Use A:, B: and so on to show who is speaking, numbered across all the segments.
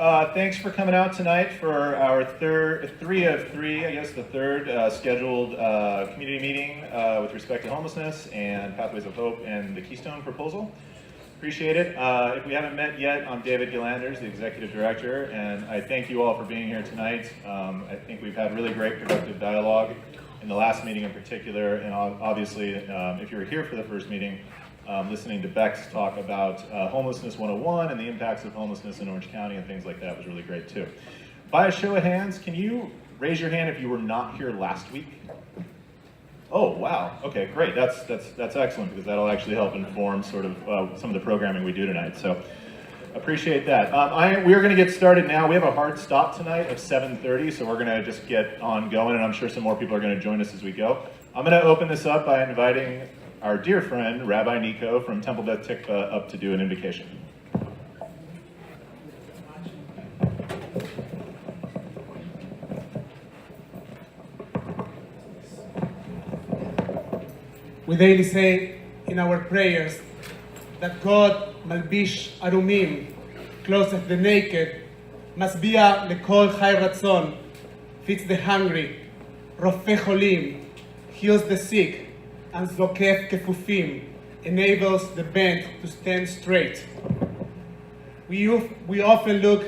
A: Thanks for coming out tonight for our the third scheduled community meeting with respect to homelessness and Pathways of Hope and the Keystone proposal. Appreciate it. If we haven't met yet, I'm David Gillanders, the Executive Director, and I thank you all for being here tonight. I think we've had really great productive dialogue in the last meeting in particular, and obviously if you were here for the first meeting, listening to Beck's talk about Homelessness 101 and the impacts of homelessness in Orange County and things like that was really great too. By a show of hands, can you raise your hand if you were not here last week? Oh, wow. Okay, great. That's excellent because that'll actually help inform sort of some of the programming we do tonight. So appreciate that. We are going to get started now. We have a hard stop tonight of 7:30, so we're going to just get on going, and I'm sure some more people are going to join us as we go. I'm going to open this up by inviting our dear friend, Rabbi Nico from Temple Beth Tikva, up to do an invocation.
B: We daily say in our prayers that God, Malbish Arumim, clotheth the naked, Masbia lekol chai ratzon, feeds the hungry, Rofeh cholim, heals the sick, and Zokef kefufim, enables the bent to stand straight. We often look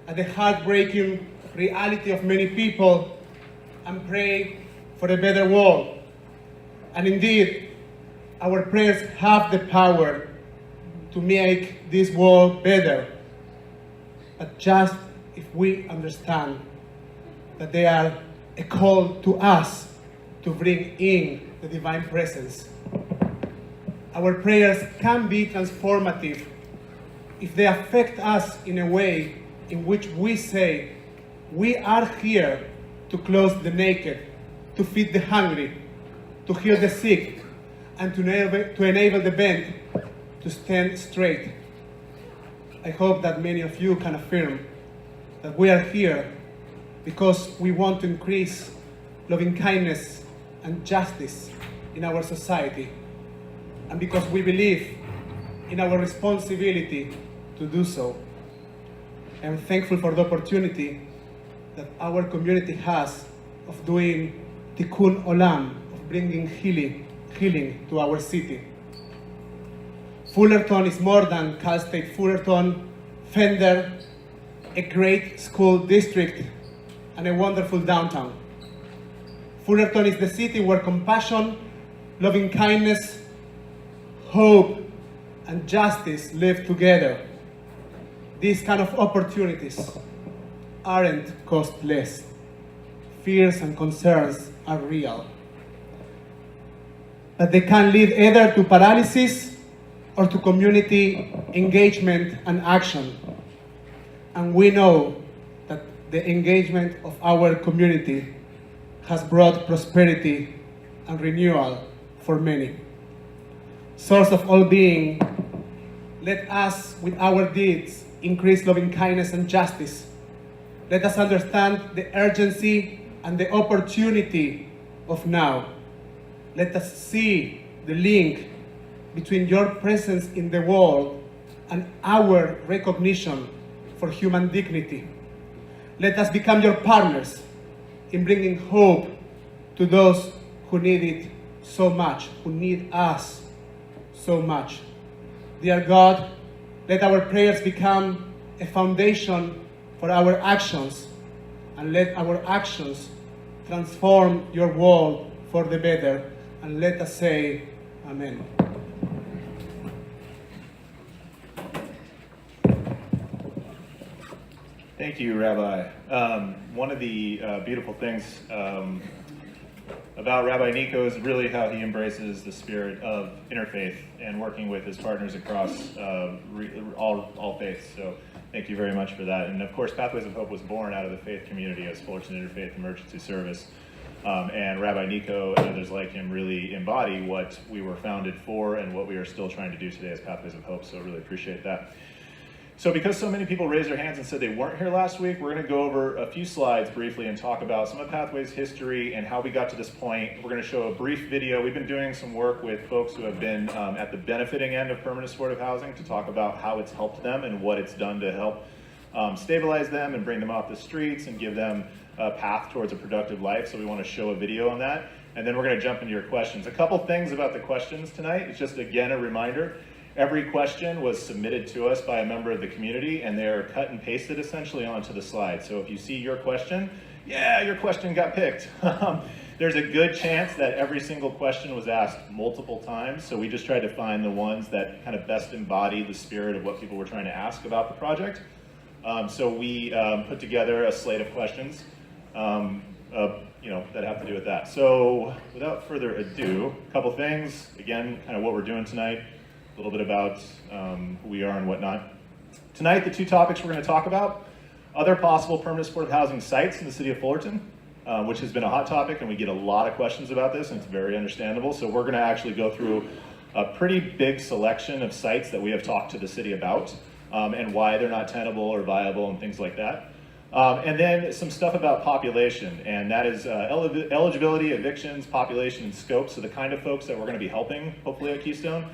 B: at the heartbreaking reality of many people and pray for a better world. And indeed, our prayers have the power to make this world better. But just if we understand that they are a call to us to bring in the divine presence. Our prayers can be transformative if they affect us in a way in which we say, we are here to clothe the naked, to feed the hungry, to heal the sick, and to enable the bent to stand straight. I hope that many of you can affirm that we are here because we want to increase loving kindness and justice in our society, and because we believe in our responsibility to do so. I am thankful for the opportunity that our community has of doing Tikkun Olam, bringing healing to our city. Fullerton is more than Cal State Fullerton, Fender, a great school district, and a wonderful downtown. Fullerton is the city where compassion, loving kindness, hope, and justice live together. These kind of opportunities aren't costless. Fears and concerns are real. But they can lead either to paralysis or to community engagement and action. And we know that the engagement of our community has brought prosperity and renewal for many. Source of all being, let us with our deeds increase loving kindness and justice. Let us understand the urgency and the opportunity of now. Let us see the link between your presence in the world and our recognition for human dignity. Let us become your partners in bringing hope to those who need it so much, who need us so much. Dear God, let our prayers become a foundation for our actions, and let our actions transform your world for the better. And let us say, Amen.
A: Thank you, Rabbi. One of the beautiful things about Rabbi Nico is really how he embraces the spirit of interfaith and working with his partners across all faiths. So thank you very much for that. And of course, Pathways of Hope was born out of the faith community as Fullerton Interfaith Emergency Service. And Rabbi Nico and others like him really embody what we were founded for and what we are still trying to do today as Pathways of Hope, so I really appreciate that. So because so many people raised their hands and said they weren't here last week, we're going to go over a few slides briefly and talk about some of Pathways' history and how we got to this point. We're going to show a brief video. We've been doing some work with folks who have been at the benefiting end of permanent supportive housing to talk about how it's helped them and what it's done to help stabilize them and bring them off the streets and give them a path towards a productive life. So we want to show a video on that. And then we're going to jump into your questions. A couple things about the questions tonight. It's just, again, a reminder. Every question was submitted to us by a member of the community, and they're cut and pasted essentially onto the slide. So if you see your question, yeah, your question got picked. There's a good chance that every single question was asked multiple times. So we just tried to find the ones that kind of best embody the spirit of what people were trying to ask about the project. So we put together a slate of questions that have to do with that. So without further ado, a couple things. Again, kind of what we're doing tonight, a little bit about who we are and whatnot. Tonight, the two topics we're going to talk about: other possible permanent supportive housing sites in the city of Fullerton, which has been a hot topic, and we get a lot of questions about this, and it's very understandable. So we're going to actually go through a pretty big selection of sites that we have talked to the city about, and why they're not tenable or viable and things like that. And then some stuff about population, and that is eligibility, evictions, population, and scope, so the kind of folks that we're going to be helping, hopefully at Keystone,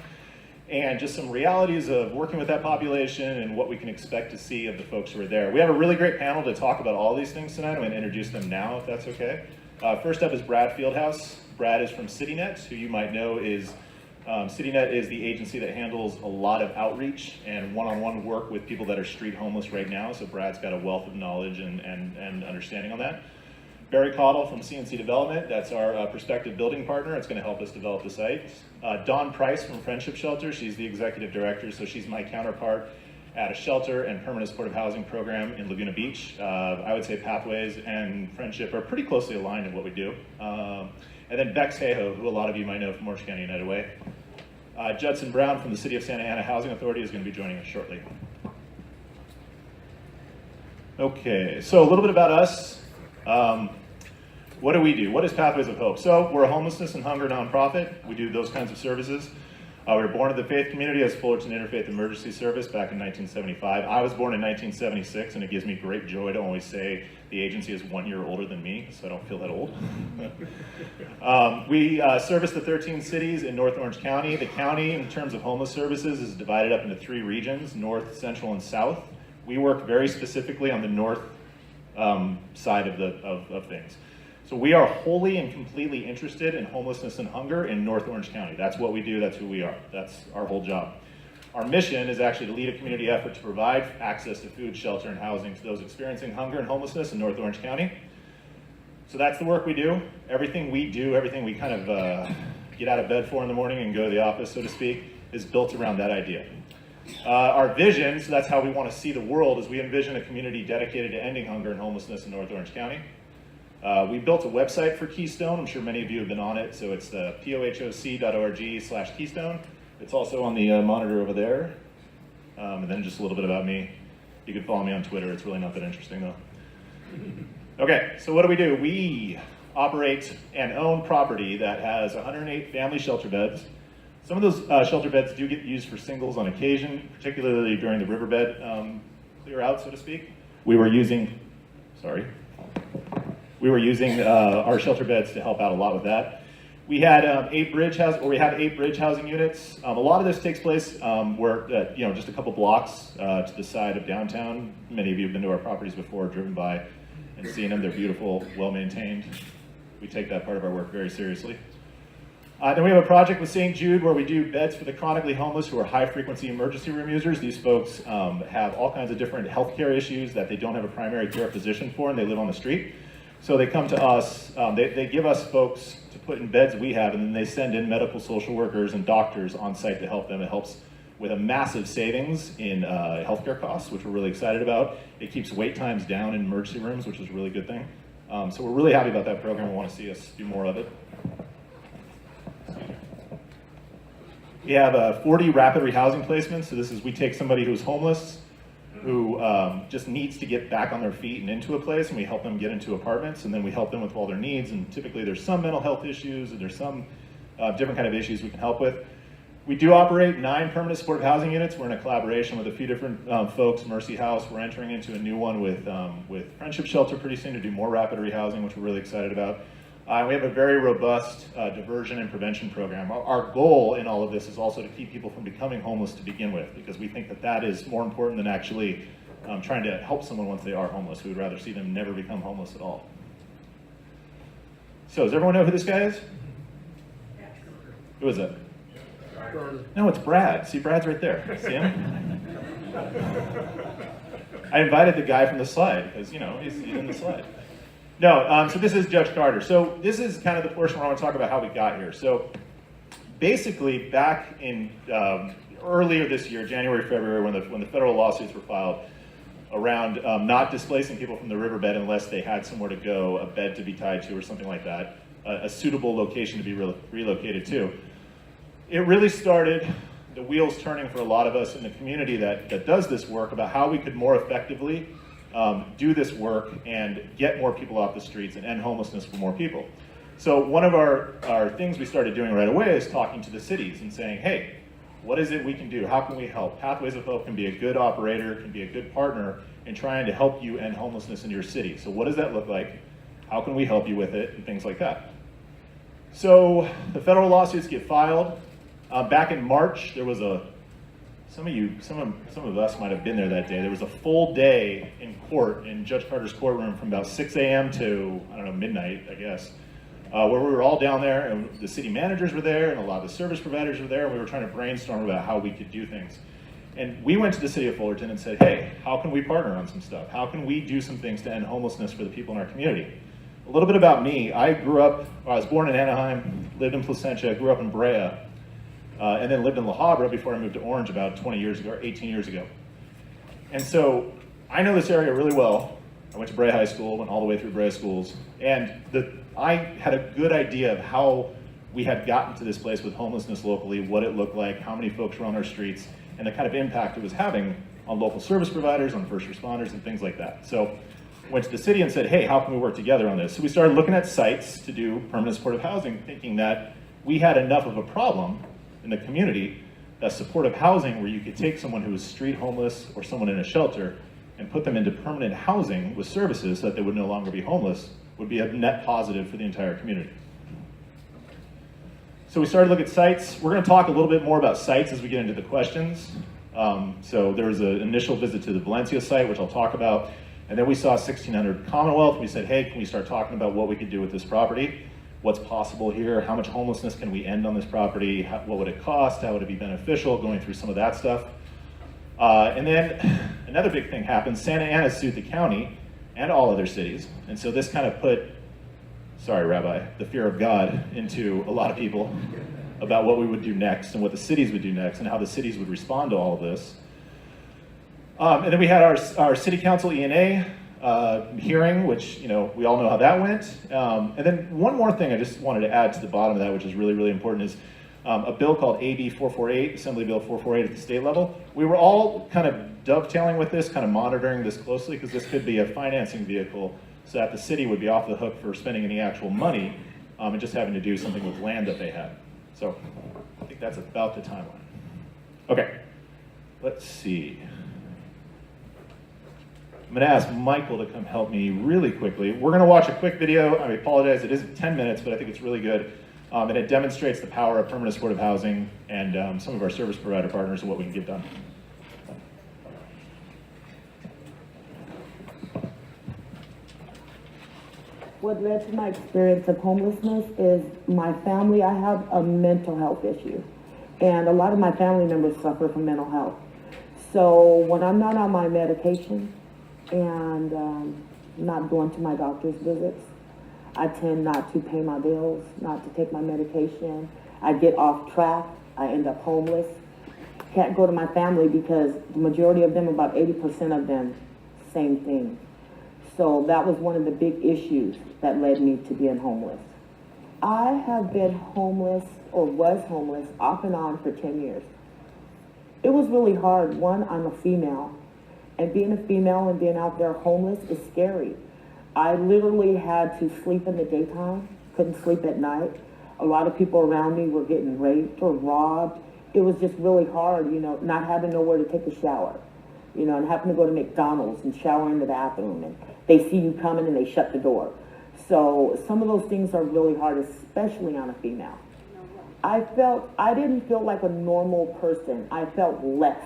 A: and just some realities of working with that population and what we can expect to see of the folks who are there. We have a really great panel to talk about all these things tonight. I'm going to introduce them now, if that's okay. First up is Brad Fieldhouse. Brad is from CityNet, who you might know is CityNet is the agency that handles a lot of outreach and one-on-one work with people that are street homeless right now. So Brad's got a wealth of knowledge and understanding on that. Barry Caudill from CNC Development, that's our prospective building partner. It's going to help us develop the site. Dawn Price from Friendship Shelter, she's the executive director, so she's my counterpart at a shelter and permanent supportive housing program in Laguna Beach. I would say Pathways and Friendship are pretty closely aligned in what we do. And then Bex Hayhoe, who a lot of you might know from Orange County United Way. Judson Brown from the City of Santa Ana Housing Authority is going to be joining us shortly. Okay, so a little bit about us. What do we do? What is Pathways of Hope? So we're a homelessness and hunger nonprofit. We do those kinds of services. We were born in the faith community as Fullerton Interfaith Emergency Service back in 1975. I was born in 1976, and it gives me great joy to always say the agency is 1 year older than me, so I don't feel that old. We service the 13 cities in North Orange County. The county, in terms of homeless services, is divided up into 3 regions: North, Central, and South. We work very specifically on the north side of things. So we are wholly and completely interested in homelessness and hunger in North Orange County. That's what we do, that's who we are, that's our whole job. Our mission is actually to lead a community effort to provide access to food, shelter, and housing to those experiencing hunger and homelessness in North Orange County. So that's the work we do. Everything we do, everything we kind of get out of bed for in the morning and go to the office, so to speak, is built around that idea. Our vision, so that's how we want to see the world, is we envision a community dedicated to ending hunger and homelessness in North Orange County. We built a website for Keystone. I'm sure many of you have been on it. So it's the pohoc.org/Keystone. It's also on the monitor over there. And then just a little bit about me. You can follow me on Twitter. It's really not that interesting though. Okay, so what do? We operate and own property that has 108 family shelter beds. Some of those shelter beds do get used for singles on occasion, particularly during the riverbed clear out, so to speak. We were using our shelter beds to help out a lot with that. We had 8 bridge housing units. A lot of this takes place just a couple blocks to the side of downtown. Many of you have been to our properties before, driven by and seen them. They're beautiful, well-maintained. We take that part of our work very seriously. Then we have a project with St. Jude where we do beds for the chronically homeless who are high-frequency emergency room users. These folks have all kinds of different healthcare issues that they don't have a primary care physician for, and they live on the street. So they come to us, they give us folks to put in beds we have, and then they send in medical social workers and doctors on site to help them. It helps with a massive savings in healthcare costs, which we're really excited about. It keeps wait times down in emergency rooms, which is a really good thing. So we're really happy about that program. We want to see us do more of it. We have 40 rapid rehousing placements. So we take somebody who's homeless, who just needs to get back on their feet and into a place, and we help them get into apartments, and then we help them with all their needs. And typically there's some mental health issues, and there's some different kind of issues we can help with. We do operate 9 permanent supportive housing units. We're in a collaboration with a few different folks, Mercy House. We're entering into a new one with Friendship Shelter pretty soon to do more rapid rehousing, which we're really excited about. We have a very robust diversion and prevention program. Our goal in all of this is also to keep people from becoming homeless to begin with, because we think that is more important than actually trying to help someone once they are homeless. We would rather see them never become homeless at all. So does everyone know who this guy is? Who is it? No, it's Brad. See, Brad's right there. See him? I invited the guy from the slide because, you know, he's in the slide. No, so this is Judge Carter. So this is kind of the portion where I want to talk about how we got here. So basically, back in earlier this year, January, February, when the federal lawsuits were filed around not displacing people from the riverbed unless they had somewhere to go, a bed to be tied to or something like that, a suitable location to be relocated to, it really started the wheels turning for a lot of us in the community that does this work about how we could more effectively do this work and get more people off the streets and end homelessness for more people. So one of our things we started doing right away is talking to the cities and saying, hey, what is it we can do? How can we help? Pathways of Hope can be a good operator, can be a good partner in trying to help you end homelessness in your city. So what does that look like? How can we help you with it? And things like that. So the federal lawsuits get filed. Back in March, there was some of us might have been there that day. There was a full day in court, in Judge Carter's courtroom from about 6 a.m. to, I don't know, midnight, I guess, where we were all down there, and the city managers were there, and a lot of the service providers were there, and we were trying to brainstorm about how we could do things. And we went to the city of Fullerton and said, hey, how can we partner on some stuff? How can we do some things to end homelessness for the people in our community? A little bit about me. I was born in Anaheim, lived in Placentia, grew up in Brea, and then lived in La Habra before I moved to Orange about 20 years ago, or 18 years ago. And so I know this area really well. I went to Brea High School, went all the way through Brea schools, and I had a good idea of how we had gotten to this place with homelessness locally, what it looked like, how many folks were on our streets, and the kind of impact it was having on local service providers, on first responders, and things like that. So went to the city and said, hey, how can we work together on this? So we started looking at sites to do permanent supportive housing, thinking that we had enough of a problem in the community that supportive housing where you could take someone who was street homeless or someone in a shelter and put them into permanent housing with services so that they would no longer be homeless would be a net positive for the entire community. So we started to look at sites. We're going to talk a little bit more about sites as we get into the questions. So there was an initial visit to the Valencia site, which I'll talk about. And then we saw 1600 Commonwealth. We said, hey, can we start talking about what we could do with this property? What's possible here? How much homelessness can we end on this property? What would it cost? How would it be beneficial? Going through some of that stuff. And then another big thing happened. Santa Ana sued the county and all other cities. And so this kind of put, sorry, Rabbi, the fear of God into a lot of people about what we would do next and what the cities would do next and how the cities would respond to all of this. And then we had our city council E&A hearing, which, you know, we all know how that went. And then one more thing I just wanted to add to the bottom of that, which is really, really important, is a bill called AB 448, Assembly Bill 448 at the state level. We were all kind of dovetailing with this, kind of monitoring this closely, because this could be a financing vehicle so that the city would be off the hook for spending any actual money and just having to do something with land that they had. So I think that's about the timeline. Okay, let's see. I'm going to ask Michael to come help me really quickly. We're going to watch a quick video. I apologize, it is 10 minutes, but I think it's really good. And it demonstrates the power of permanent supportive housing and some of our service provider partners and what we can get done.
C: What led to my experience of homelessness is my family. I have a mental health issue, and a lot of my family members suffer from mental health. So when I'm not on my medication and not going to my doctor's visits, I tend not to pay my bills, not to take my medication. I get off track. I end up homeless. Can't go to my family because the majority of them, about 80% of them, same thing. So that was one of the big issues that led me to being homeless. I have been homeless, or was homeless, off and on for 10 years. It was really hard. One, I'm a female, and being a female and being out there homeless is scary. I literally had to sleep in the daytime, couldn't sleep at night. A lot of people around me were getting raped or robbed. It was just really hard, you know, not having nowhere to take a shower, you know, and having to go to McDonald's and shower in the bathroom, and they see you coming and they shut the door. So some of those things are really hard, especially on a female. I didn't feel like a normal person. I felt less.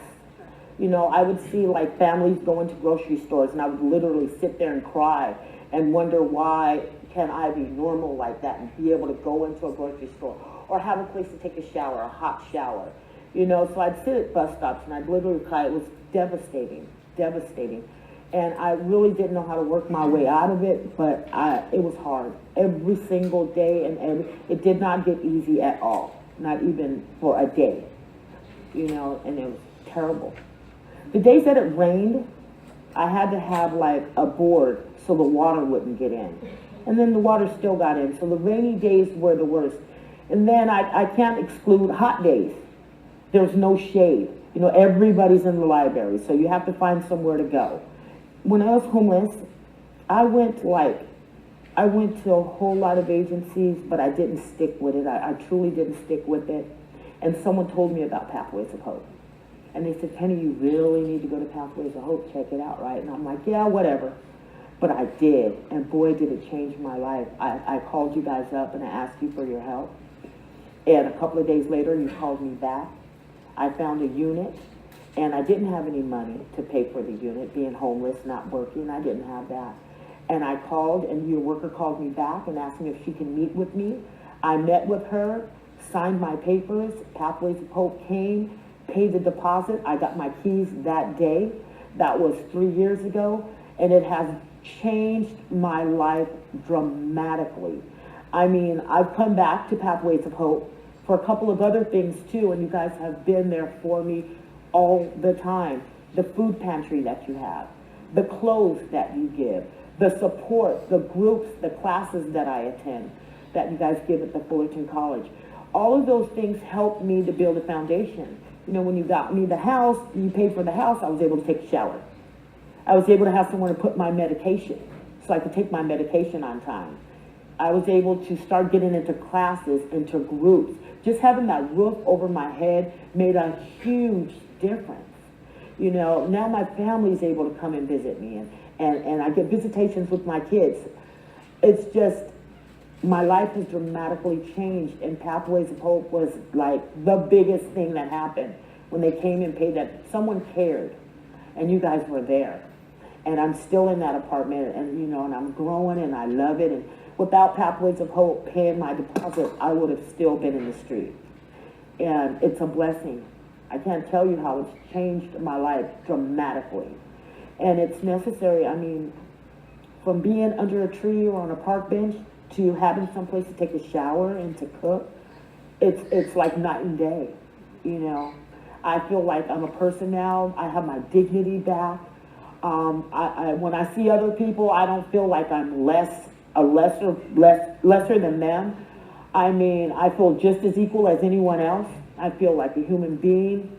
C: You know, I would see like families go into grocery stores and I would literally sit there and cry and wonder why can I be normal like that and be able to go into a grocery store or have a place to take a shower, a hot shower. You know, so I'd sit at bus stops and I'd literally cry. It was devastating, devastating. And I really didn't know how to work my way out of it, but it was hard every single day, and it did not get easy at all, not even for a day, you know, and it was terrible. The days that it rained, I had to have like a board so the water wouldn't get in. And then the water still got in, so the rainy days were the worst. And then I can't exclude hot days. There's no shade. You know, everybody's in the library, so you have to find somewhere to go. When I was homeless, I went to a whole lot of agencies, but I didn't stick with it. I truly didn't stick with it. And someone told me about Pathways of Hope. And they said, Penny, you really need to go to Pathways of Hope, check it out, right? And I'm like, yeah, whatever. But I did, and boy, did it change my life. I called you guys up and I asked you for your help. And a couple of days later, you called me back. I found a unit, and I didn't have any money to pay for the unit, being homeless, not working, I didn't have that. And I called, and your worker called me back and asked me if she can meet with me. I met with her, signed my papers, Pathways of Hope came, paid the deposit. I got my keys that day. That was 3 years ago, and it has changed my life dramatically. I mean, I've come back to Pathways of Hope for a couple of other things too, and you guys have been there for me all the time. The food pantry that you have, the clothes that you give, the support, the groups, the classes that I attend, that you guys give at the Fullerton College. All of those things helped me to build a foundation. You know, when you got me the house, you paid for the house, I was able to take a shower. I was able to have someone to put my medication so I could take my medication on time. I was able to start getting into classes, into groups. Just having that roof over my head made a huge difference. You know, now my family's able to come and visit me, and I get visitations with my kids. It's just, my life has dramatically changed, and Pathways of Hope was like the biggest thing that happened when they came and paid that. Someone cared, and you guys were there. And I'm still in that apartment, and you know, and I'm growing, and I love it. And without Pathways of Hope paying my deposit, I would have still been in the street. And it's a blessing. I can't tell you how it's changed my life dramatically. And it's necessary. I mean, from being under a tree or on a park bench to having someplace to take a shower and to cook, it's like night and day, you know. I feel like I'm a person now. I have my dignity back. When I see other people, I don't feel like I'm lesser than them. I mean, I feel just as equal as anyone else. I feel like a human being.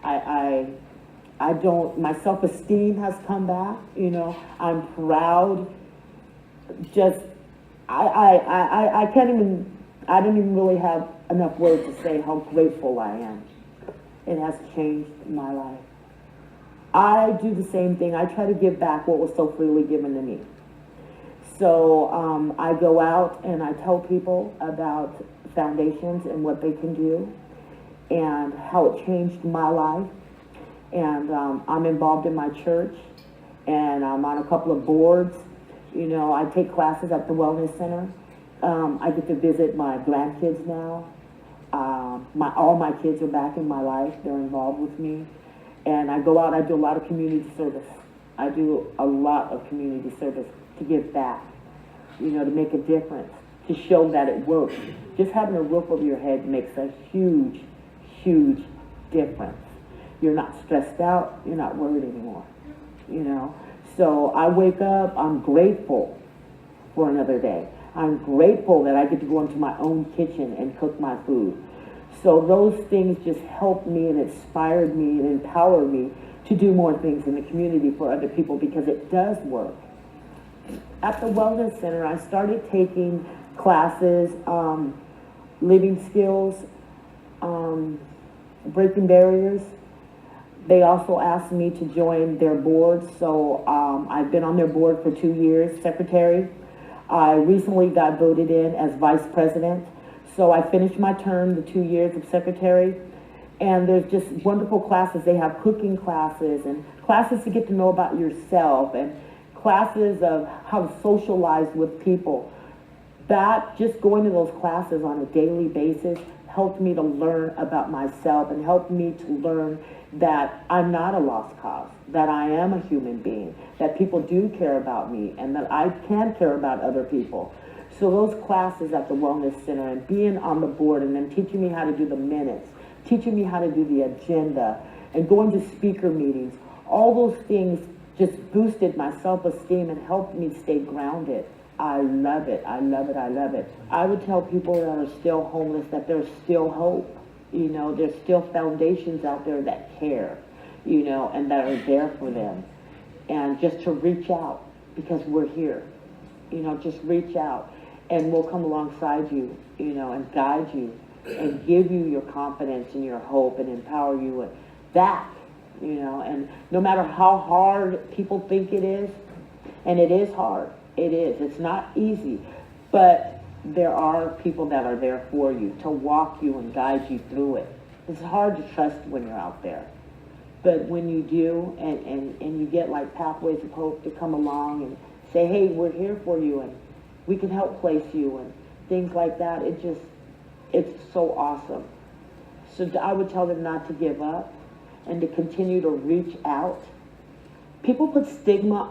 C: I don't, my self-esteem has come back, you know. I'm proud. Just, I can't even, I don't even really have enough words to say how grateful I am. It has changed my life. I do the same thing. I try to give back what was so freely given to me. So I go out and I tell people about foundations and what they can do and how it changed my life. And I'm involved in my church, and I'm on a couple of boards. You know, I take classes at the Wellness Center. I get to visit my grandkids now. All my kids are back in my life. They're involved with me. And I go out, I do a lot of community service. I do a lot of community service to give back, you know, to make a difference, to show that it works. Just having a roof over your head makes a huge, huge difference. You're not stressed out, you're not worried anymore, you know. So I wake up, I'm grateful for another day. I'm grateful that I get to go into my own kitchen and cook my food. So those things just helped me and inspired me and empowered me to do more things in the community for other people, because it does work. At the Wellness Center, I started taking classes, living skills, breaking barriers. They also asked me to join their board, so I've been on their board for 2 years, secretary. I recently got voted in as vice president. So I finished my term, the 2 years of secretary, And there's just wonderful classes. They have cooking classes and classes to get to know about yourself and classes of how to socialize with people. That, just going to those classes on a daily basis helped me to learn about myself and helped me to learn that I'm not a lost cause, that I am a human being, that people do care about me, and that I can care about other people. So those classes at the Wellness Center and being on the board and then teaching me how to do the minutes, teaching me how to do the agenda, and going to speaker meetings, all those things just boosted my self-esteem and helped me stay grounded. I love it, I love it, I love it. I would tell people that are still homeless that there's still hope. You know, there's still foundations out there that care, you know, and that are there for them. And just to reach out, because we're here. You know, just reach out and we'll come alongside you, you know, and guide you and give you your confidence and your hope and empower you back, you know. And no matter how hard people think it is, and it is hard, it is, it's not easy, but there are people that are there for you to walk you and guide you through it. It's hard to trust when you're out there, but when you do, and you get like Pathways of Hope to come along and say, hey, we're here for you and we can help place you and things like that, it's so awesome. So I would tell them not to give up and to continue to reach out. People put stigma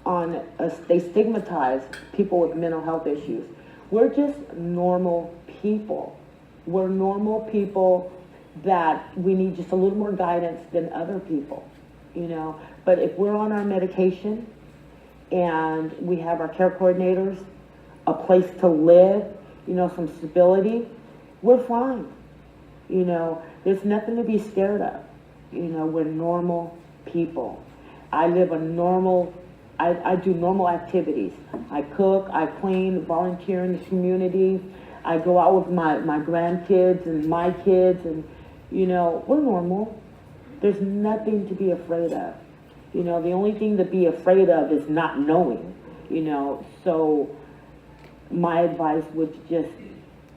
C: on us, they stigmatize people with mental health issues. We're just normal people. We're normal people that we need just a little more guidance than other people, you know. But if we're on our medication and we have our care coordinators, a place to live, you know, some stability, we're fine. You know, there's nothing to be scared of. You know, we're normal people. I live a normal, I do normal activities. I cook, I clean, volunteer in the community. I go out with my grandkids and my kids, and, you know, we're normal. There's nothing to be afraid of. You know, the only thing to be afraid of is not knowing, you know. So my advice would just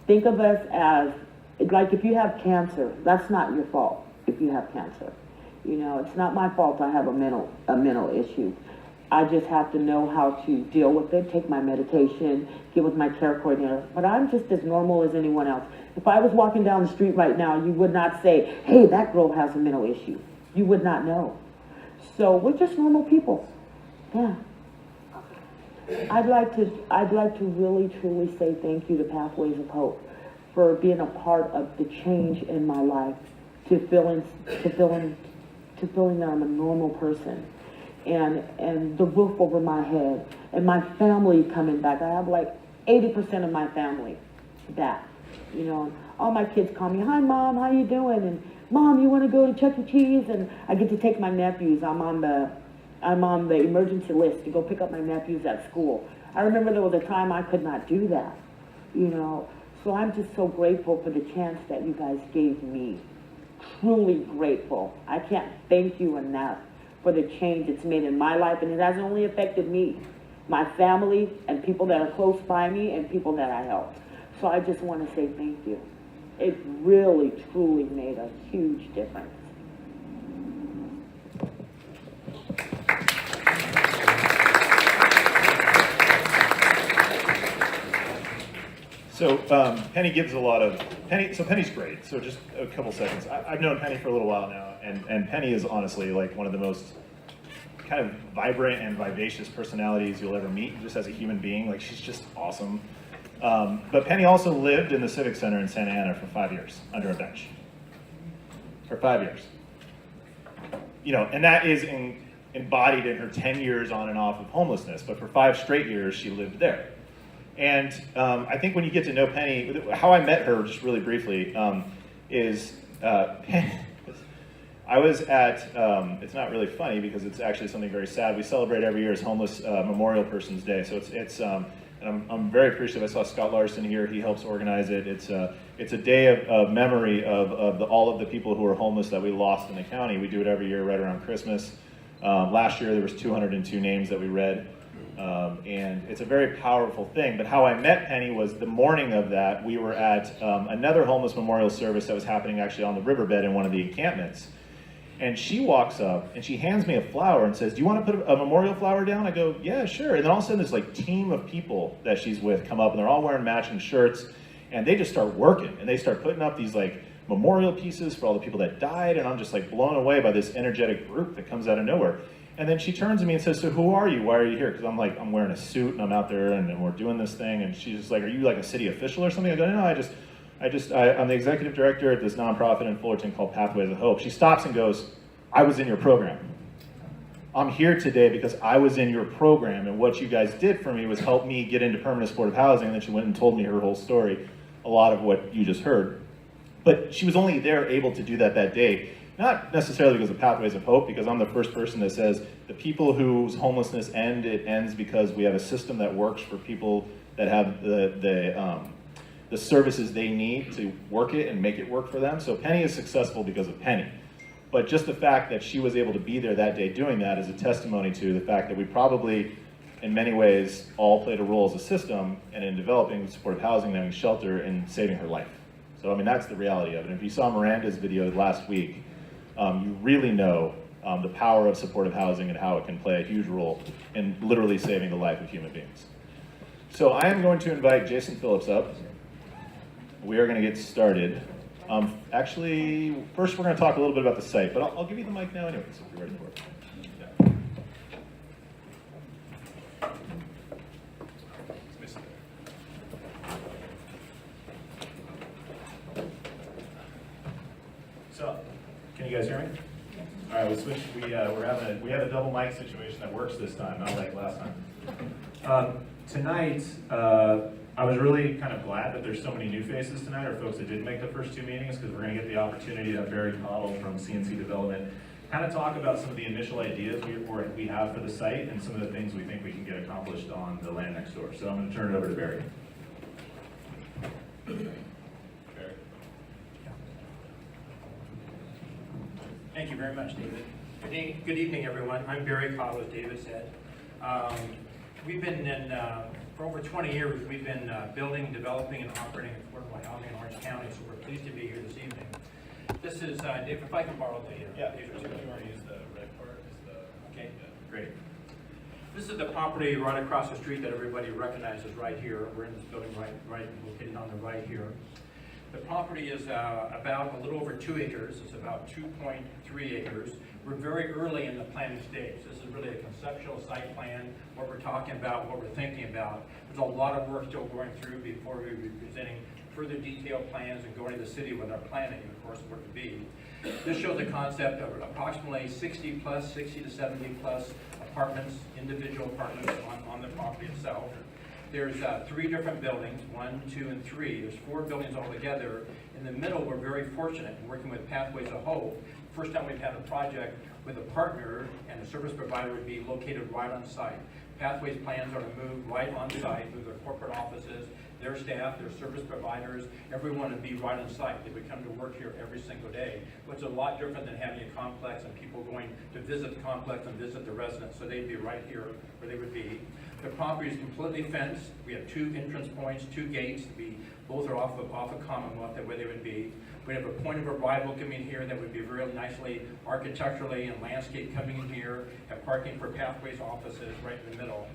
C: think of us as, like, if you have cancer, that's not your fault if you have cancer. You know, it's not my fault I have a mental issue. I just have to know how to deal with it, take my medication, get with my care coordinator. But I'm just as normal as anyone else. If I was walking down the street right now, you would not say, hey, that girl has a mental issue. You would not know. So we're just normal people. Yeah. I'd like to really truly say thank you to Pathways of Hope for being a part of the change in my life, to feeling that I'm a normal person, and the roof over my head, and my family coming back. I have like 80% of my family back, you know. And all my kids call me, hi Mom, how you doing? And Mom, you want to go to Chuck E. Cheese? And I get to take my nephews. I'm on the emergency list to go pick up my nephews at school. I remember there was a time I could not do that, you know. So I'm just so grateful for the chance that you guys gave me. Truly grateful. I can't thank you enough for the change it's made in my life, and it hasn't only affected me, my family, and people that are close by me, and people that I helped. So I just want to say thank you. It really, truly made a huge difference.
A: So Penny gives a lot of, so Penny's great. So just a couple seconds. I've known Penny for a little while now, and Penny is honestly like one of the most kind of vibrant and vivacious personalities you'll ever meet, just as a human being. Like, she's just awesome. But Penny also lived in the Civic Center in Santa Ana for 5 years, under a bench. For 5 years. You know, and that is embodied in her 10 years on and off of homelessness, but for 5 straight years she lived there. And I think when you get to know Penny, how I met her, just really briefly, is I was at, it's not really funny because it's actually something very sad. We celebrate every year as Homeless Memorial Person's Day. So and I'm very appreciative. I saw Scott Larson here. He helps organize it. It's a day of memory of all of the people who are homeless that we lost in the county. We do it every year right around Christmas. Last year there was 202 names that we read. And it's a very powerful thing. But how I met Penny was the morning of that, we were at another homeless memorial service that was happening actually on the riverbed in one of the encampments. And she walks up and she hands me a flower and says, "Do you want to put a memorial flower down?" I go, "Yeah, sure." And then all of a sudden this like team of people that she's with come up and they're all wearing matching shirts and they just start working and they start putting up these like memorial pieces for all the people that died. And I'm just like blown away by this energetic group that comes out of nowhere. And then she turns to me and says, "So who are you? Why are you here?" Because I'm like, I'm wearing a suit and I'm out there and we're doing this thing. And she's just like, "Are you like a city official or something?" I go, "No, I'm the executive director at this nonprofit in Fullerton called Pathways of Hope." She stops and goes, "I was in your program. I'm here today because I was in your program and what you guys did for me was help me get into permanent supportive housing." And then she went and told me her whole story, a lot of what you just heard. But she was only there able to do that day. Not necessarily because of Pathways of Hope, because I'm the first person that says the people whose homelessness it ends because we have a system that works for people that have the services they need to work it and make it work for them. So Penny is successful because of Penny. But just the fact that she was able to be there that day doing that is a testimony to the fact that we probably, in many ways, all played a role as a system and in developing supportive housing, having shelter, and saving her life. So I mean, that's the reality of it. If you saw Miranda's video last week, you really know the power of supportive housing and how it can play a huge role in literally saving the life of human beings. So I am going to invite Jason Phillips up. We are going to get started. Actually, first we're going to talk a little bit about the site, but I'll give you the mic now anyways, if you're ready for it. So, can you guys hear me? All right, we switched. We have a double mic situation that works this time, not like last time. Tonight, I was really kind of glad that there's so many new faces tonight, or folks that didn't make the first two meetings, because we're going to get the opportunity to have Barry Cottle from CNC Development kind of talk about some of the initial ideas we have for the site and some of the things we think we can get accomplished on the land next door. So I'm going to turn it over to Barry. Barry.
D: Thank you very much, David. Good evening, everyone. I'm Barry Cottle, as David said. We've been for over 20 years, we've been building, developing, and operating affordable housing in Orange County, so we're pleased to be here this evening. This is, David, if I can borrow the...
A: Yeah, if you want to use the red part.
D: Okay,
A: yeah.
D: great. This is the property right across the street that everybody recognizes right here. We're in this building right located on the right here. The property is about a little over 2 acres. It's about 2.3 acres. We're very early in the planning stage. This is really a conceptual site plan, what we're talking about, what we're thinking about. There's a lot of work still going through before we'll be presenting further detailed plans and going to the city with our planning, of course, where to be. This shows a concept of approximately 60 to 70 plus apartments, individual apartments on the property itself. There's 3 different buildings, 1, 2, and 3. There's 4 buildings altogether. In the middle, we're very fortunate in working with Pathways of Hope. First time we've had a project with a partner and a service provider would be located right on site. Pathways plans are to move right on site, move their corporate offices, their staff, their service providers, everyone would be right on site. They would come to work here every single day, which is a lot different than having a complex and people going to visit the complex and visit the residents. So they'd be right here where they would be. The property is completely fenced. We have 2 entrance points, 2 gates. Both are off of Commonwealth, that way they would be. We have a point of arrival coming here that would be very nicely architecturally and landscape coming in here, have parking for Pathways offices right in the middle.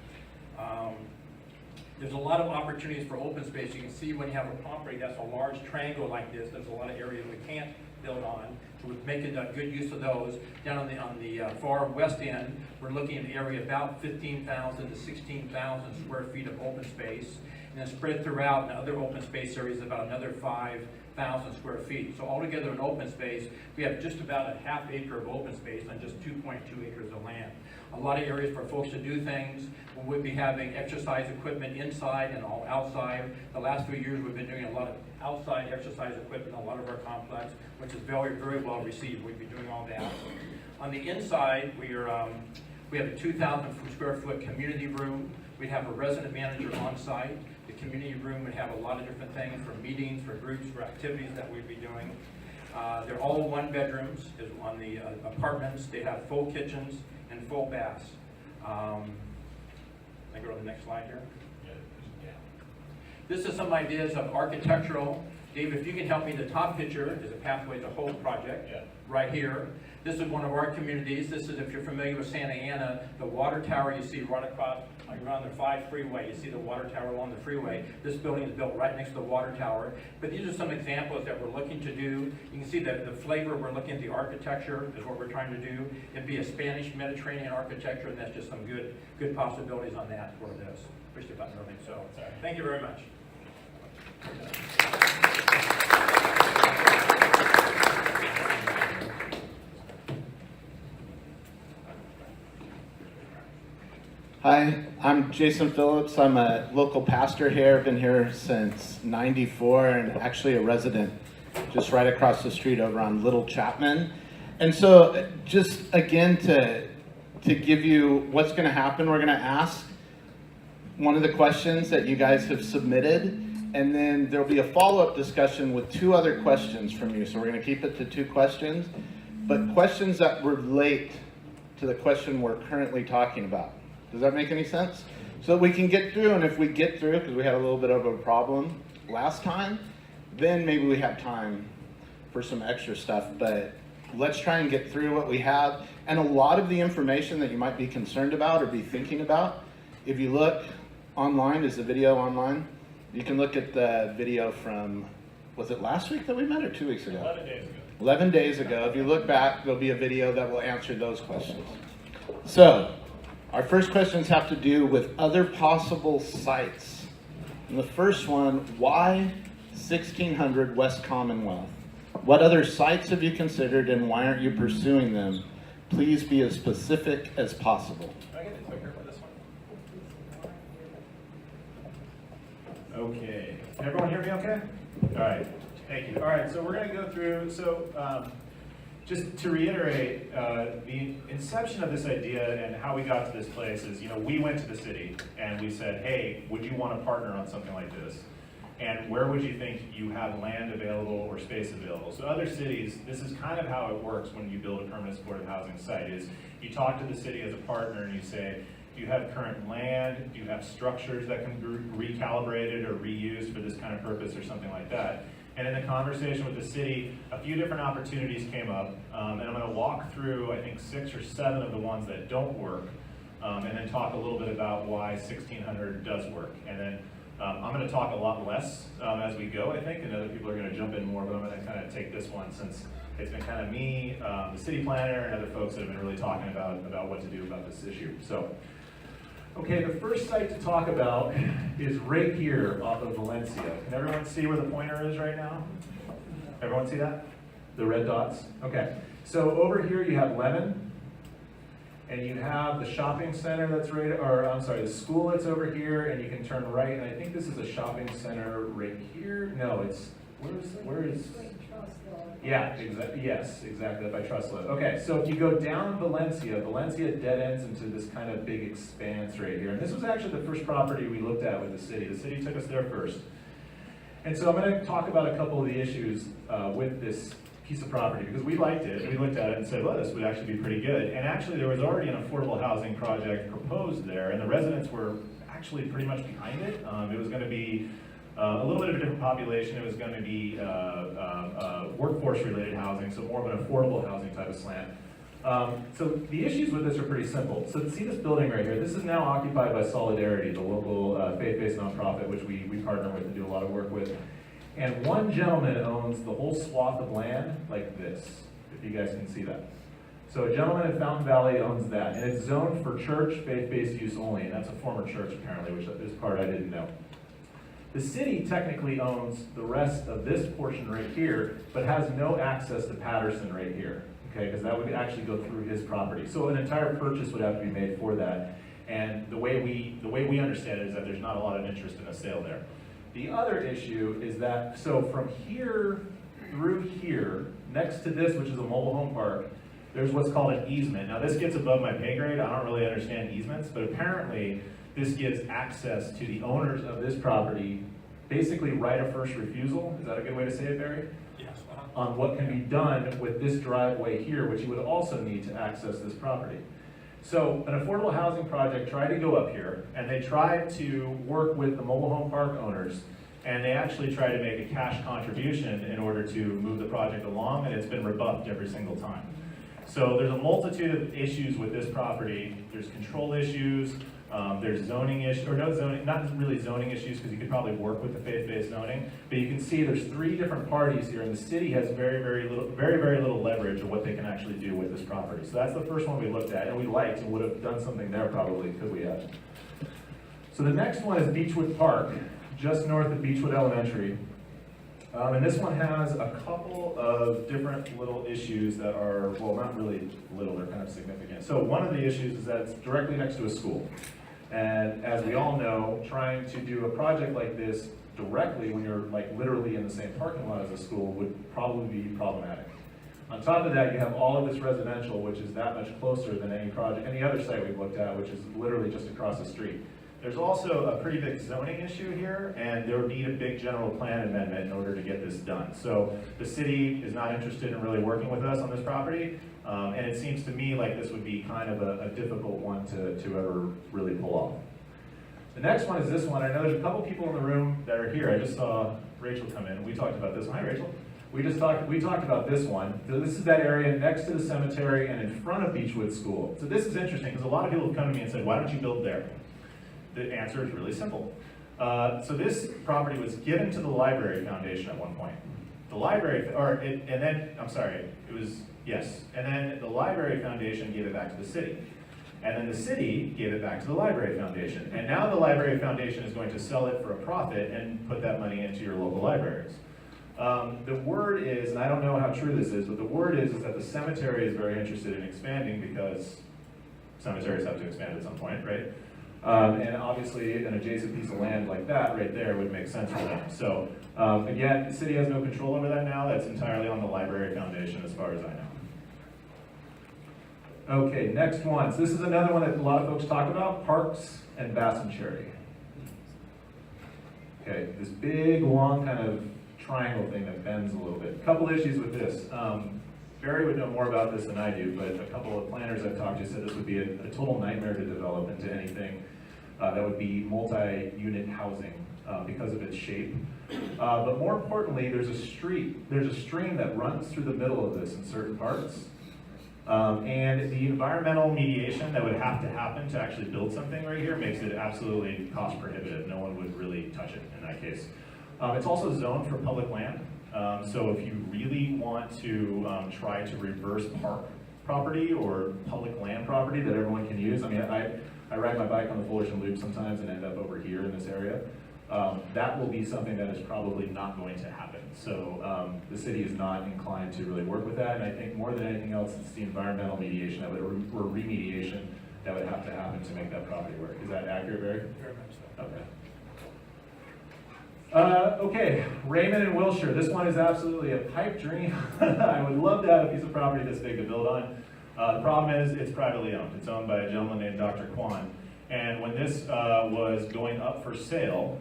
D: There's a lot of opportunities for open space. You can see when you have a property that's a large triangle like this, there's a lot of areas we can't build on. So we're making a good use of those. Down on the far west end, we're looking at an area about 15,000 to 16,000 square feet of open space. And then spread throughout in other open space areas about another 5,000 square feet. So altogether in open space, we have just about a half acre of open space on just 2.2 acres of land. A lot of areas for folks to do things. We'll be having exercise equipment inside and all outside. The last few years we've been doing a lot of outside exercise equipment in a lot of our complex, which is very, very well received. We'll be doing all that. On the inside, we have a 2,000 square foot community room. We have a resident manager on site. The community room would have a lot of different things for meetings, for groups, for activities that we'd be doing. They're all 1 bedrooms. On the apartments, they have full kitchens and full baths. next slide here. This is some ideas of architectural. Dave, if you can help me, the top picture is a Pathway to Hope project, right here. This is one of our communities. This is, if you're familiar with Santa Ana, the water tower you see run across, like around the 5 freeway, you see the water tower along the freeway. This building is built right next to the water tower. But these are some examples that we're looking to do. You can see that the flavor, we're looking at the architecture is what we're trying to do. It'd be a Spanish Mediterranean architecture, and that's just some good possibilities on that for this. Push the button early, so thank you very much.
E: Hi, I'm Jason Phillips. I'm a local pastor here. I've been here since '94 and actually a resident just right across the street over on Little Chapman. And so just again to give you what's going to happen, we're going to ask one of the questions that you guys have submitted, and then there'll be a follow-up discussion with 2 other questions from you. So we're going to keep it to 2 questions, but questions that relate to the question we're currently talking about. Does that make any sense? So that we can get through, and if we get through, because we had a little bit of a problem last time, then maybe we have time for some extra stuff, but let's try and get through what we have. And a lot of the information that you might be concerned about or be thinking about, if you look online, is the video online? You can look at the video from, was it last week that we met or 2 weeks ago?
A: 11 days ago.
E: 11 days ago. If you look back, there'll be a video that will answer those questions. So, our first questions have to do with other possible sites. And the first one, why 1600 West Commonwealth? What other sites have you considered and why aren't you pursuing them? Please be as specific as possible.
A: Can I get the clicker for this one? Okay. Can everyone hear me okay? All right. Thank you. All right, so we're going to go through, just to reiterate, the inception of this idea and how we got to this place is, we went to the city and we said, hey, would you want to partner on something like this? And where would you think you have land available or space available? So other cities, this is kind of how it works when you build a permanent supportive housing site, is you talk to the city as a partner and you say, do you have current land? Do you have structures that can be recalibrated or reused for this kind of purpose or something like that? And in the conversation with the city, a few different opportunities came up, and I'm going to walk through, I think, 6 or 7 of the ones that don't work, and then talk a little bit about why 1600 does work. And then I'm going to talk a lot less as we go, I think, and other people are going to jump in more, but I'm going to kind of take this one since it's been kind of me, the city planner, and other folks that have been really talking about what to do about this issue. So, okay, the first site to talk about is right here off of Valencia. Can everyone see where the pointer is right now? Everyone see that? The red dots? Okay. So over here you have Lemon, and you have the shopping center that's right, or I'm sorry, the school that's over here, and you can turn right, and I think this is a shopping center right here. No, it's, where is? Yeah, yes, exactly, by Trustlet. Okay, so if you go down Valencia dead ends into this kind of big expanse right here. And this was actually the first property we looked at with the city. The city took us there first. And so I'm going to talk about a couple of the issues with this piece of property because we liked it. We looked at it and said, well, this would actually be pretty good. And actually there was already an affordable housing project proposed there, and the residents were actually pretty much behind it. It was going to be a little bit of a different population. It was going to be workforce-related housing, so more of an affordable housing type of slant. So the issues with this are pretty simple. So see this building right here? This is now occupied by Solidarity, the local faith-based nonprofit, which we partner with and do a lot of work with. And one gentleman owns the whole swath of land like this, if you guys can see that. So a gentleman in Fountain Valley owns that, and it's zoned for church, faith-based use only, and that's a former church apparently, which is part I didn't know. The city technically owns the rest of this portion right here, but has no access to Patterson right here, okay? Because that would actually go through his property. So an entire purchase would have to be made for that. And the way we understand it is that there's not a lot of interest in a sale there. The other issue is that, so from here through here, next to this, which is a mobile home park, there's what's called an easement. Now this gets above my pay grade. I don't really understand easements, but apparently this gives access to the owners of this property, basically right of first refusal. Is that a good way to say it, Barry?
D: Yes.
A: On what can be done with this driveway here, which you would also need to access this property. So an affordable housing project tried to go up here, and they tried to work with the mobile home park owners, and they actually tried to make a cash contribution in order to move the project along, and it's been rebuffed every single time. So there's a multitude of issues with this property. There's control issues, there's zoning issues, or no zoning, not really zoning issues, because you could probably work with the faith-based zoning, but you can see there's 3 different parties here, and the city has very little leverage of what they can actually do with this property. So that's the first one we looked at, and we liked, and would have done something there probably, could we have. So the next one is Beechwood Park, just north of Beechwood Elementary. And this one has a couple of different little issues that are, well, not really little, they're kind of significant. So one of the issues is that it's directly next to a school. And as we all know, trying to do a project like this directly when you're like literally in the same parking lot as a school would probably be problematic. On top of that, you have all of this residential, which is that much closer than any other site we've looked at, which is literally just across the street. There's also a pretty big zoning issue here, and there would need a big general plan amendment in order to get this done. So the city is not interested in really working with us on this property, and it seems to me like this would be kind of a difficult one to ever really pull off. The next one is this one. I know there's a couple people in the room that are here. I just saw Rachel come in. We talked about this one. Hi, Rachel. We talked about this one. So this is that area next to the cemetery and in front of Beechwood School. So this is interesting because a lot of people have come to me and said, why don't you build there? The answer is really simple. So this property was given to the Library Foundation at one point. The library, and then the Library Foundation gave it back to the city. And then the city gave it back to the Library Foundation. And now the Library Foundation is going to sell it for a profit and put that money into your local libraries. The word is, and I don't know how true this is, but the word is that the cemetery is very interested in expanding because cemeteries have to expand at some point, right? And obviously an adjacent piece of land like that right there would make sense for them. So again, the city has no control over that now. That's entirely on the Library Foundation as far as I know. Okay, next one. So this is another one that a lot of folks talk about, Parks and Bass and Cherry. Okay, this big, long kind of triangle thing that bends a little bit. A couple issues with this. Barry would know more about this than I do, but a couple of planners I've talked to said this would be a total nightmare to develop into anything that would be multi-unit housing because of its shape. But more importantly, there's a stream that runs through the middle of this in certain parts. And the environmental mediation that would have to happen to actually build something right here makes it absolutely cost prohibitive. No one would really touch it in that case. It's also zoned for public land. So if you really want to try to reverse park property or public land property that everyone can use, I mean, I ride my bike on the Fullerton Loop sometimes and end up over here in this area. That will be something that is probably not going to happen. So the city is not inclined to really work with that, and I think more than anything else, it's the environmental mediation that would, or remediation that would have to happen to make that property work. Is that accurate, Barry?
D: Very much so.
A: Okay. Okay, Raymond and Wilshire. This one is absolutely a pipe dream. I would love to have a piece of property this big to build on. The problem is it's privately owned. It's owned by a gentleman named Dr. Kwan. And when this was going up for sale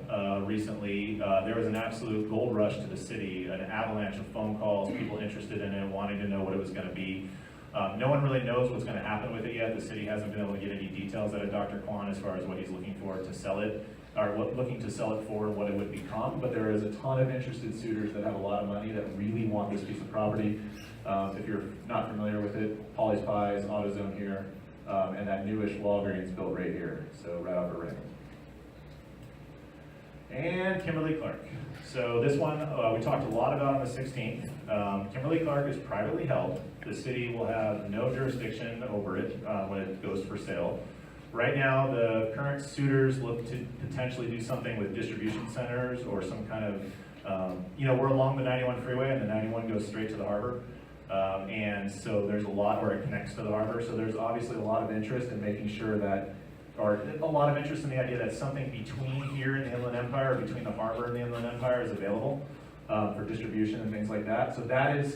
A: recently, there was an absolute gold rush to the city, an avalanche of phone calls, people interested in it, wanting to know what it was going to be. No one really knows what's going to happen with it yet. The city hasn't been able to get any details out of Dr. Kwan as far as what he's looking for to sell it, or looking to sell it for, what it would become. But there is a ton of interested suitors that have a lot of money that really want this piece of property. If you're not familiar with it, Polly's Pies, AutoZone here, and that newish Walgreens built right here, so right off the rim. And Kimberly Clark. So this one we talked a lot about on the 16th. Kimberly Clark is privately held. The city will have no jurisdiction over it when it goes for sale. Right now, the current suitors look to potentially do something with distribution centers or some kind of, we're along the 91 freeway and the 91 goes straight to the harbor. And so there's a lot, or it connects to the harbor, so there's obviously a lot of interest in making sure that, or a lot of interest in the idea that something between here and the Inland Empire, between the harbor and the Inland Empire is available for distribution and things like that. So that is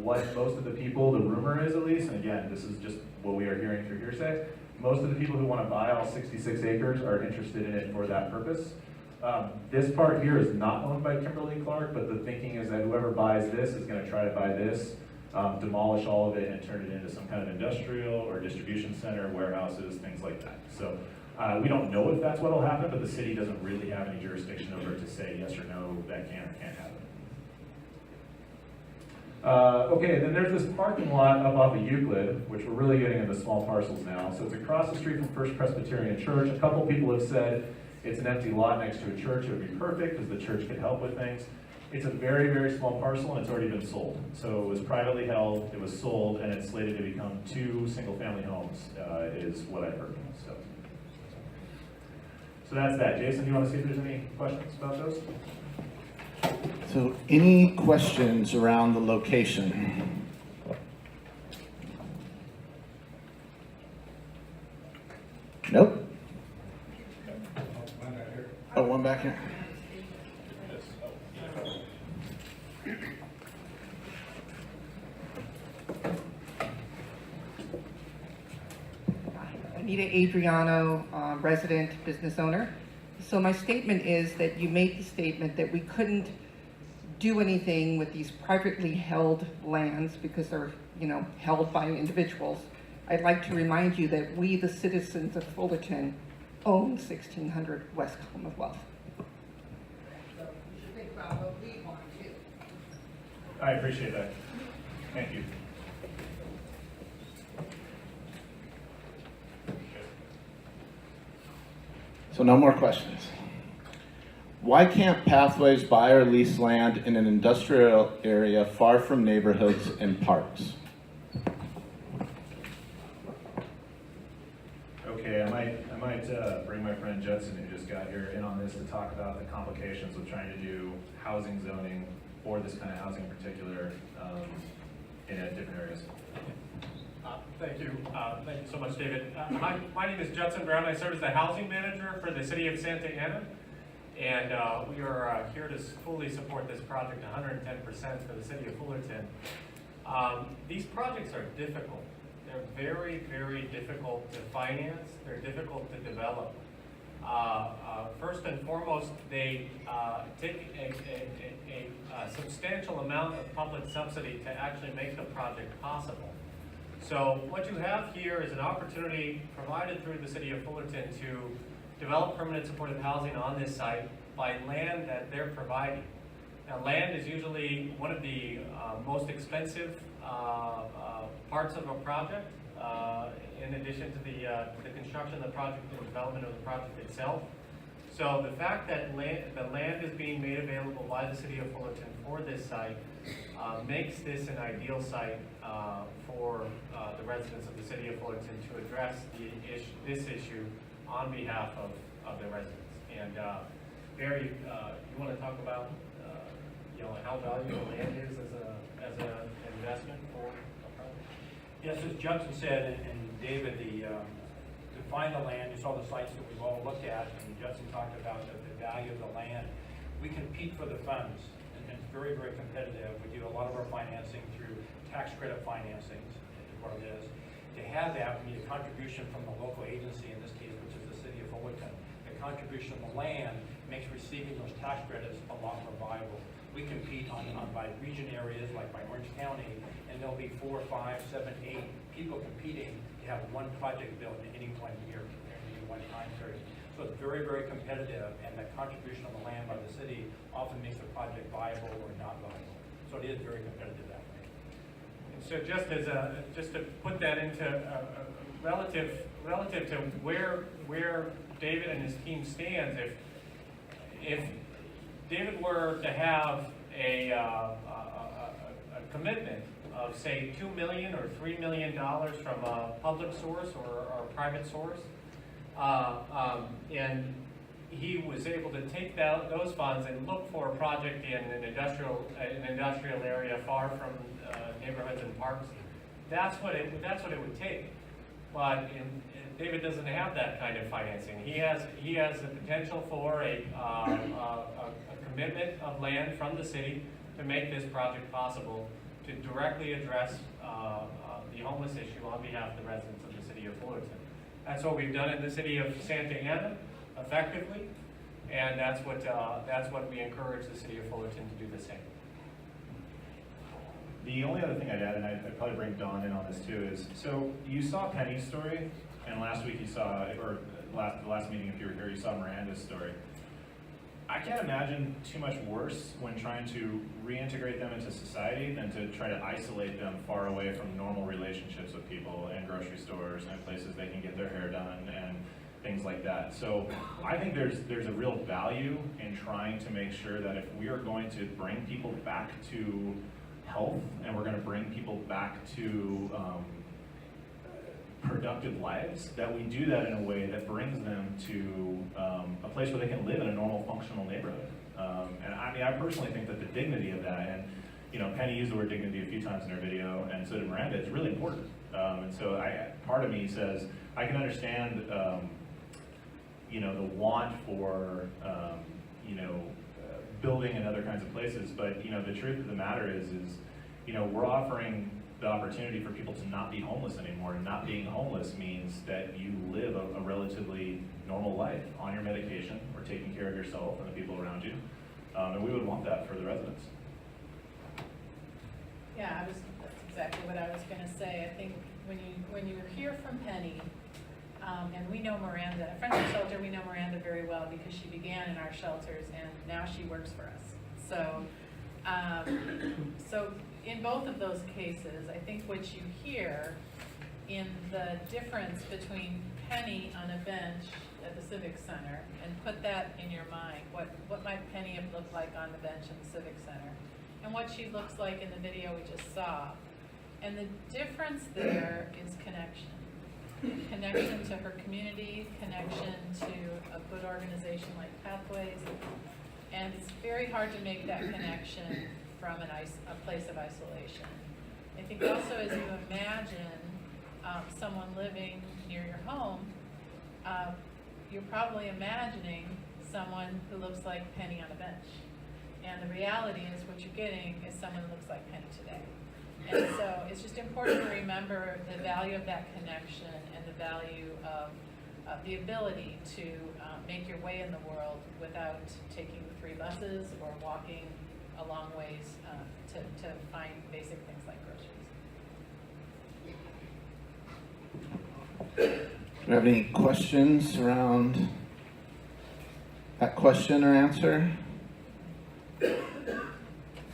A: what most of the people, the rumor is at least, and again, this is just what we are hearing through hearsay, most of the people who want to buy all 66 acres are interested in it for that purpose. This part here is not owned by Kimberly Clark, but the thinking is that whoever buys this is going to try to buy this demolish all of it and turn it into some kind of industrial or distribution center, warehouses, things like that. So we don't know if that's what will happen, but the city doesn't really have any jurisdiction over it to say yes or no, that can or can't happen. Okay, then there's this parking lot up off of Euclid, which we're really getting into small parcels now. So it's across the street from First Presbyterian Church. A couple people have said it's an empty lot next to a church. It would be perfect because the church could help with things. It's a very, very small parcel and it's already been sold. So it was privately held, it was sold, and it's slated to become 2 single-family homes, is what I've heard. So that's that. Jason, do you want to see if there's any questions about those?
E: So any questions around the location? Nope. Oh, one back here.
F: Anita Adriano, resident business owner. So my statement is that you made the statement that we couldn't do anything with these privately held lands because they're, held by individuals. I'd like to remind you that we, the citizens of Fullerton, own 1600 West Commonwealth. So you should think about what we want to do.
A: I appreciate that. Thank you.
E: So no more questions. Why can't Pathways buy or lease land in an industrial area far from neighborhoods and parks?
A: Okay, I might bring my friend Judson, who just got here, in on this to talk about the complications of trying to do housing zoning for this kind of housing in particular in different areas.
G: Thank you. Thank you so much, David. My name is Judson Brown. I serve as the housing manager for the city of Santa Ana. And we are here to fully support this project 110% for the city of Fullerton. These projects are difficult. They're very, very difficult to finance. They're difficult to develop. First and foremost, they take a substantial amount of public subsidy to actually make the project possible. So what you have here is an opportunity provided through the city of Fullerton to develop permanent supportive housing on this site by land that they're providing. Now, land is usually one of the most expensive parts of a project, in addition to the construction of the project and development of the project itself. So the fact that the land is being made available by the city of Fullerton for this site makes this an ideal site for the residents of the city of Fullerton to address this issue on behalf of the residents. And Barry, you want to talk about how valuable land is as an investment for a project?
D: Yes, as Judson said, and David, to find the land, you saw the sites that we've all looked at, and Judson talked about the value of the land. We compete for the funds, and it's very, very competitive. We do a lot of our financing through tax credit financing, is what it is. To have that, we need a contribution from the local agency, in this case, which is the city of Fullerton. The contribution of the land makes receiving those tax credits a lot more viable. We compete on by region areas, like by Orange County, and there'll be 4, 5, 7, 8 people competing to have one project built in any one year, in any one time period. So it's very, very competitive, and the contribution of the land by the city often makes the project viable or not viable. So it is very competitive that way.
G: And so just to put that into relative to where David and his team stands, if David were to have a commitment of, say, $2 million or $3 million from a public source or a private source, and he was able to take those funds and look for a project in an industrial area far from neighborhoods and parks, that's what it would take. But David doesn't have that kind of financing. He has the potential for a commitment of land from the city to make this project possible, to directly address the homeless issue on behalf of the residents of the city of Fullerton. That's what we've done in the city of Santa Ana effectively, and that's what we encourage the city of Fullerton to do the same.
A: The only other thing I'd add, and I'd probably bring Dawn in on this too, is, so you saw Penny's story, and last week you saw, or the last meeting if you were here, you saw Miranda's story. I can't imagine too much worse when trying to reintegrate them into society than to try to isolate them far away from normal relationships with people and grocery stores and places they can get their hair done and things like that. So I think there's a real value in trying to make sure that if we are going to bring people back to health and we're going to bring people back to productive lives, that we do that in a way that brings them to a place where they can live in a normal, functional neighborhood. And I mean, I personally think that the dignity of that, and you know, Penny used the word dignity a few times in her video, and so did Miranda, it's really important. And so part of me says, I can understand, you know, the want for, you know, building in other kinds of places, but you know, the truth of the matter is, you know, we're offering the opportunity for people to not be homeless anymore. And not being homeless means that you live a relatively normal life on your medication or taking care of yourself and the people around you. And we would want that for the residents.
H: Yeah, that's exactly what I was going to say. I think when you hear from Penny, and we know Miranda, at Friendly Shelter, we know Miranda very well because she began in our shelters and now she works for us. So, so in both of those cases, I think what you hear in the difference between Penny on a bench at the Civic Center, and put that in your mind, what might Penny have looked like on the bench in the Civic Center, and what she looks like in the video we just saw. And the difference there is connection. Connection to her community, connection to a good organization like Pathways, and it's very hard to make that connection from a place of isolation. I think also as you imagine someone living near your home, you're probably imagining someone who looks like Penny on a bench. And the reality is what you're getting is someone who looks like Penny today. And so it's just important to remember the value of that connection and the value of the ability to make your way in the world without taking 3 buses or walking a long ways to find basic things like groceries.
E: Do you have any questions around that question or answer?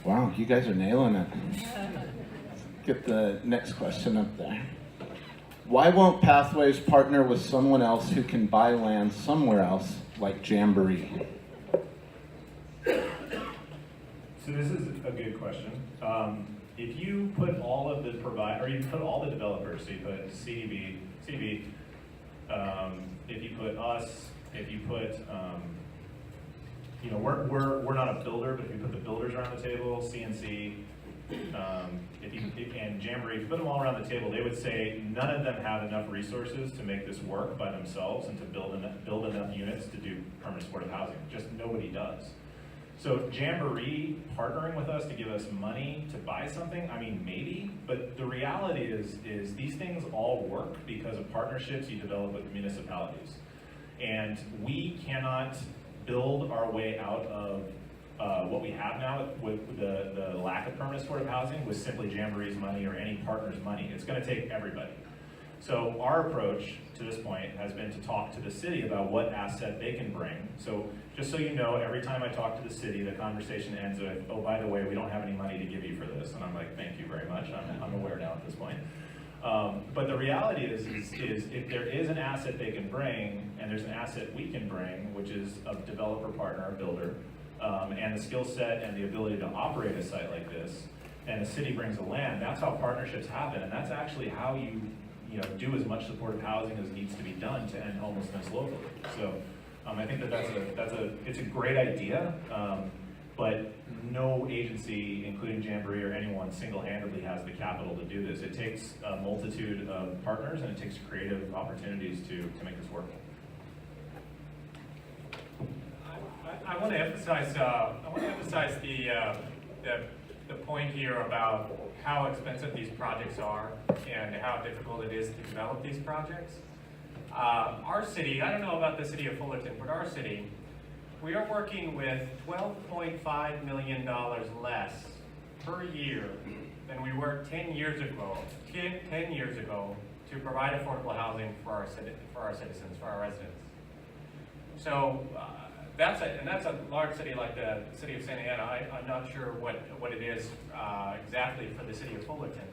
E: Wow, you guys are nailing it. Get the next question up there. Why won't Pathways partner with someone else who can buy land somewhere else, like Jamboree?
A: So this is a good question. If you put all of the you put all the developers, so you put CDB, if you put us, if you put, you know, we're not a builder, but if you put the builders around the table, CNC, and Jamboree, if you put them all around the table, they would say none of them have enough resources to make this work by themselves and to build enough units to do permanent supportive housing. Just nobody does. So Jamboree partnering with us to give us money to buy something, I mean, maybe, but the reality is these things all work because of partnerships you develop with municipalities. And we cannot build our way out of what we have now with the lack of permanent supportive housing with simply Jamboree's money or any partner's money. It's going to take everybody. So our approach to this point has been to talk to the city about what asset they can bring. So just so you know, every time I talk to the city, the conversation ends with, oh, by the way, we don't have any money to give you for this. And I'm like, thank you very much. I'm aware now at this point. But the reality is if there is an asset they can bring, and there's an asset we can bring, which is a developer partner, a builder, and the skill set and the ability to operate a site like this, and the city brings the land, that's how partnerships happen. And that's actually how you do as much supportive housing as needs to be done to end homelessness locally. So I think it's a great idea, but no agency, including Jamboree or anyone, single-handedly has the capital to do this. It takes a multitude of partners, and it takes creative opportunities to make this work.
G: I want to emphasize the point here about how expensive these projects are and how difficult it is to develop these projects. Our city, I don't know about the city of Fullerton, but our city, we are working with $12.5 million less per year than we were 10 years ago, 10 years ago, to provide affordable housing for our citizens, for our residents. So that's a large city like the city of Santa Ana. I'm not sure what it is exactly for the city of Fullerton,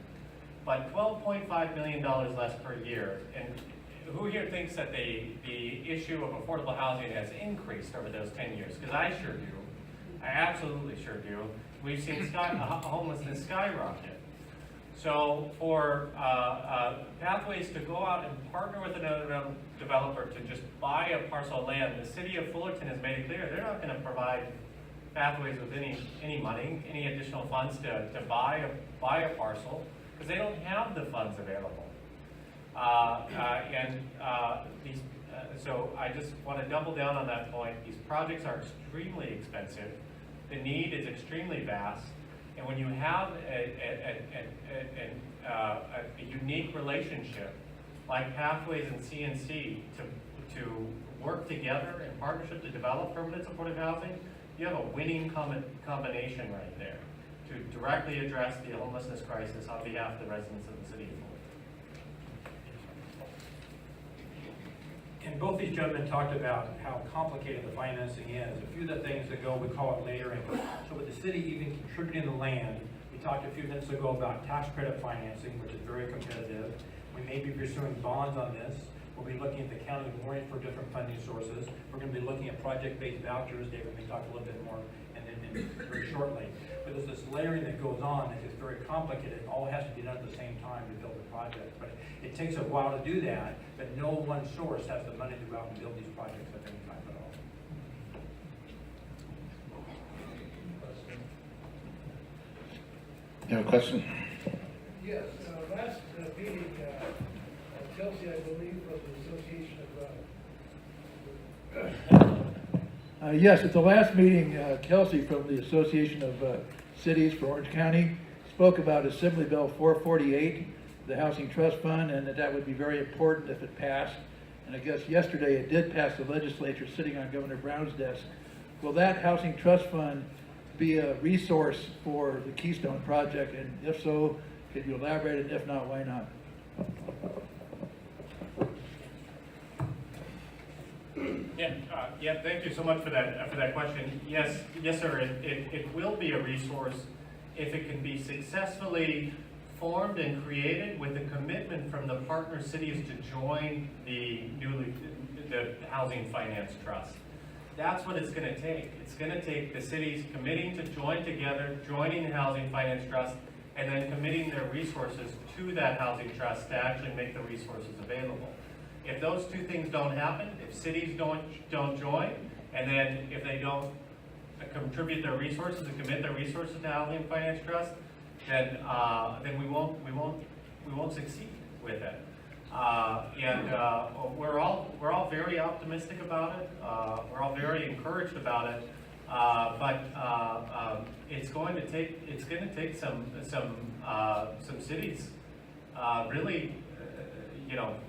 G: but $12.5 million less per year. And who here thinks that the issue of affordable housing has increased over those 10 years? Because I sure do. I absolutely sure do. We've seen homelessness skyrocket. So for Pathways to go out and partner with another developer to just buy a parcel of land, the city of Fullerton has made it clear they're not going to provide Pathways with any money, any additional funds to buy a parcel, because they don't have the funds available. So I just want to double down on that point. These projects are extremely expensive. The need is extremely vast. And when you have a unique relationship like Pathways and CNC to work together in partnership to develop permanent supportive housing, you have a winning combination right there to directly address the homelessness crisis on behalf of the residents of the city of Fullerton.
D: And both these gentlemen talked about how complicated the financing is. A few of the things that go, we call it later. So with the city even contributing the land, we talked a few minutes ago about tax credit financing, which is very competitive. We may be pursuing bonds on this. We'll be looking at the county warrant for different funding sources. We're going to be looking at project-based vouchers. David may talk a little bit more and then very shortly. But there's this layering that goes on that is very complicated. It all has to be done at the same time to build the project. But it takes a while to do that, but no one source has the money to go out and build these projects at any time at all.
E: You have a question?
I: Yes, last meeting, Chelsea, I believe, was the Association of... yes, at the last meeting, Kelsey from the Association of Cities for Orange County spoke about Assembly Bill 448, the Housing Trust Fund, and that would be very important if it passed. And I guess yesterday it did pass the legislature sitting on Governor Brown's desk. Will that Housing Trust Fund be a resource for the Keystone project? And if so, could you elaborate? And if not, why not?
G: Yeah, thank you so much for that question. Yes, sir. It will be a resource if it can be successfully formed and created with a commitment from the partner cities to join the Housing Finance Trust. That's what it's going to take. It's going to take the cities committing to join together, joining the Housing Finance Trust, and then committing their resources to that housing trust to actually make the resources available. If those two things don't happen, if cities don't join, and then if they don't contribute their resources and commit their resources to Housing Finance Trust, then we won't succeed with it. We're all very optimistic about it. We're all very encouraged about it. But it's going to take some cities really,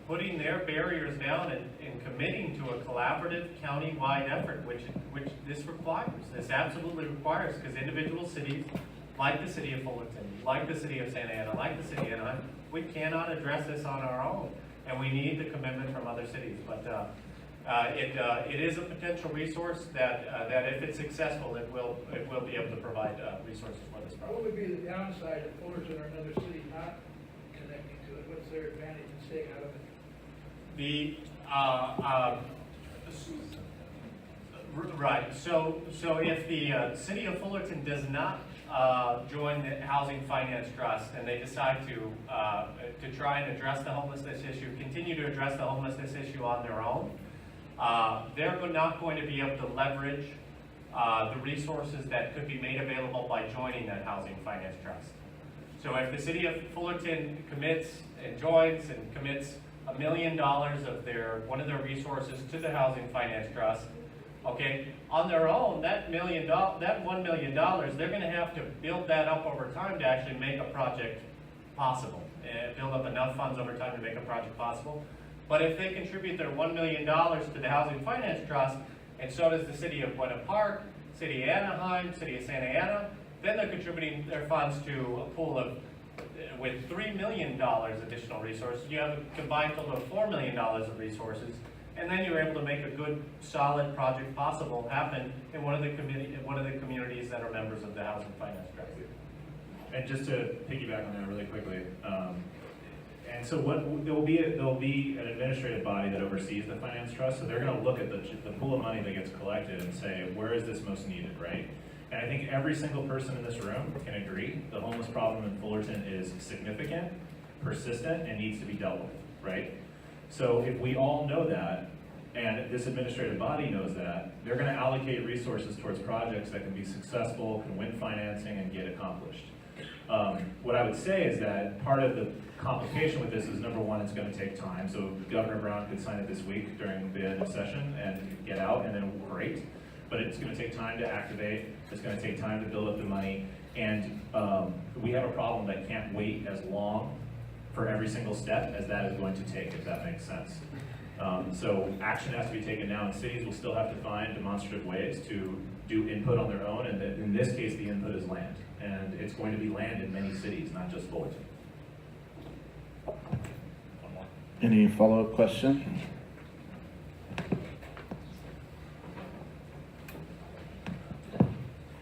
G: putting their barriers down and committing to a collaborative county-wide effort, which this requires. This absolutely requires, because individual cities, like the city of Fullerton, like the city of Santa Ana, like the city of Anaheim, we cannot address this on our own, and we need the commitment from other cities. But it is a potential resource that if it's successful, it will be able to provide resources for this
I: What
G: problem.
I: would be the downside of Fullerton or another city not connecting to it? What's their advantage in staying out of it?
G: Right. So if the city of Fullerton does not join the Housing Finance Trust and they decide to try and address the homelessness issue, continue to address the homelessness issue on their own, they're not going to be able to leverage the resources that could be made available by joining that Housing Finance Trust. So if the city of Fullerton commits and joins and commits $1 million of one of their resources to the Housing Finance Trust, okay, on their own, that $1 million, they're going to have to build that up over time to actually make a project possible, and build up enough funds over time to make a project possible. But if they contribute their $1 million to the Housing Finance Trust, and so does the city of Buena Park, city of Anaheim, city of Santa Ana, then they're contributing their funds to a pool of with $3 million additional resources, you have a combined total of $4 million of resources, and then you're able to make a good, solid project possible happen in one of the communities that are members of the Housing Finance Trust.
A: And just to piggyback on that really quickly, and so there will be an administrative body that oversees the finance trust. So they're going to look at the pool of money that gets collected and say, where is this most needed, right? And I think every single person in this room can agree the homeless problem in Fullerton is significant, persistent, and needs to be dealt with, right? So if we all know that, and this administrative body knows that, they're going to allocate resources towards projects that can be successful, can win financing, and get accomplished. What I would say is that part of the complication with this is, number one, it's going to take time. So Governor Brown could sign it this week during the end of session and get out, and then great. But it's going to take time to activate. It's going to take time to build up the money. And we have a problem that can't wait as long for every single step as that is going to take, if that makes sense. So action has to be taken now, and cities will still have to find demonstrative ways to do input on their own, and in this case, the input is land. And it's going to be land in many cities, not just Fullerton. One more.
E: Any follow-up question?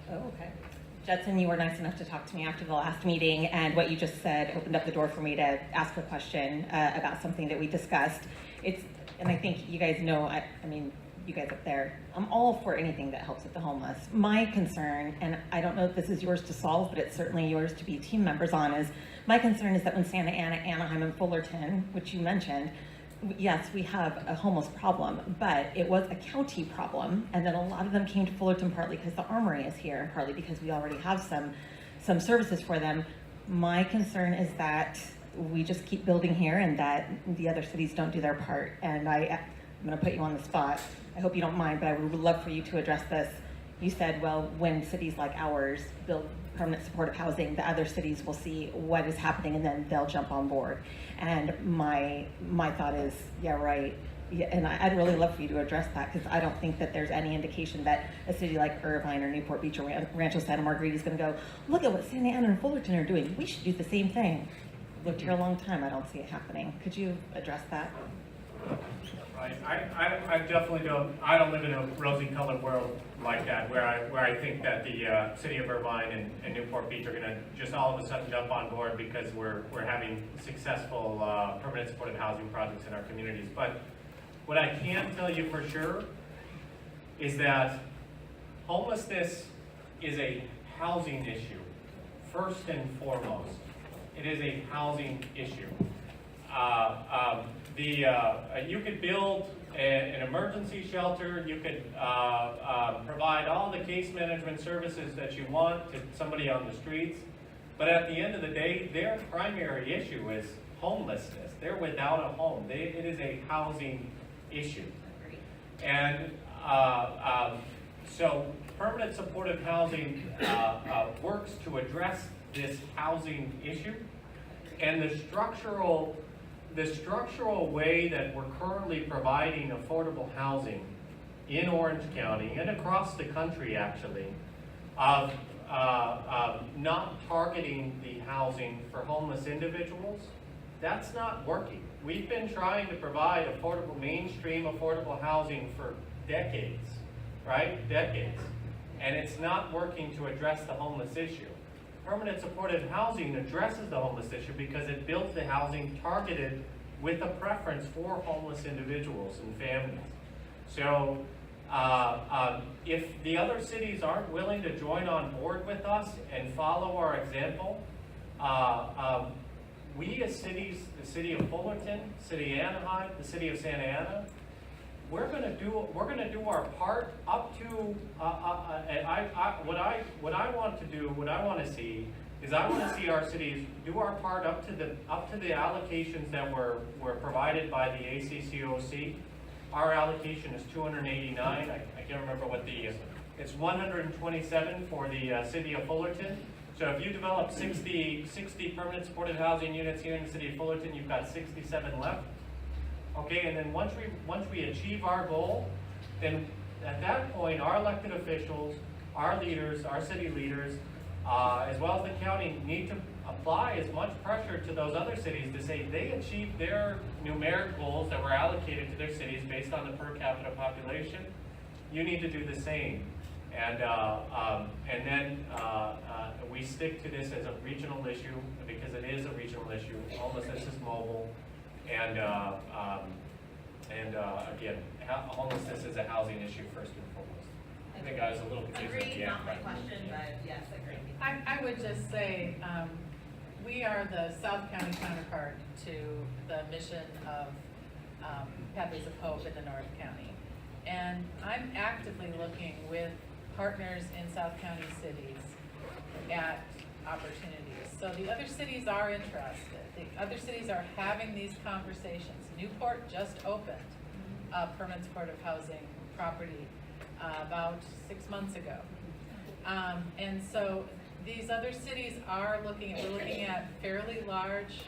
J: Oh, okay. Judson, you were nice enough to talk to me after the last meeting, and what you just said opened up the door for me to ask a question about something that we discussed. And I think you guys know, I mean, you guys up there, I'm all for anything that helps with the homeless. My concern, and I don't know if this is yours to solve, but it's certainly yours to be team members on, is my concern is that when Santa Ana, Anaheim, and Fullerton, which you mentioned, yes, we have a homeless problem, but it was a county problem, and then a lot of them came to Fullerton partly because the Armory is here, and partly because we already have some services for them. My concern is that we just keep building here and that the other cities don't do their part. And I'm going to put you on the spot. I hope you don't mind, but I would love for you to address this. You said, well, when cities like ours build permanent supportive housing, the other cities will see what is happening and then they'll jump on board. And my thought is, yeah, right. Yeah, and I'd really love for you to address that, because I don't think that there's any indication that a city like Irvine or Newport Beach or Rancho Santa Margarita is going to go, look at what Santa Ana and Fullerton are doing. We should do the same thing. I've lived here a long time. I don't see it happening. Could you address that?
G: Right. I definitely don't. I don't live in a rosy-colored world like that, where I think that the city of Irvine and Newport Beach are going to just all of a sudden jump on board because we're having successful permanent supportive housing projects in our communities. But what I can tell you for sure is that homelessness is a housing issue, first and foremost. It is a housing issue. You could build an emergency shelter, you could provide all the case management services that you want to somebody on the streets, but at the end of the day, their primary issue is homelessness. They're without a home. It is a housing issue. And so permanent supportive housing works to address this housing issue, and the structural way that we're currently providing affordable housing in Orange County and across the country, actually, of not targeting the housing for homeless individuals, that's not working. We've been trying to provide affordable, mainstream affordable housing for decades, right? Decades. And it's not working to address the homeless issue. Permanent supportive housing addresses the homeless issue because it builds the housing targeted with a preference for homeless individuals and families. So if the other cities aren't willing to join on board with us and follow our example, we as cities, the city of Fullerton, city of Anaheim, the city of Santa Ana, we're going to do our part up to what I want to do, what I want to see is I want to see our cities do our part up to the allocations that were provided by the ACCOC. Our allocation is 289. I can't remember what it's 127 for the city of Fullerton. So if you develop 60 permanent supportive housing units here in the city of Fullerton, you've got 67 left. Okay, and then once we achieve our goal, then at that point, our elected officials, our leaders, our city leaders, as well as the county, need to apply as much pressure to those other cities to say they achieved their numeric goals that were allocated to their cities based on the per capita population. You need to do the same. And then we stick to this as a regional issue because it is a regional issue. Homelessness is mobile, and again, homelessness is a housing issue first and foremost. I think I was a little confused.
J: Agreed, not my question, but yes, agreed.
H: I would just say, we are the South County counterpart to the mission of Pathways of Hope in the North County. And I'm actively looking with partners in South County cities at opportunities. So the other cities are interested. The other cities are having these conversations. Newport just opened a permanent supportive housing property about 6 months ago. And so these other cities are looking at, we're looking at fairly large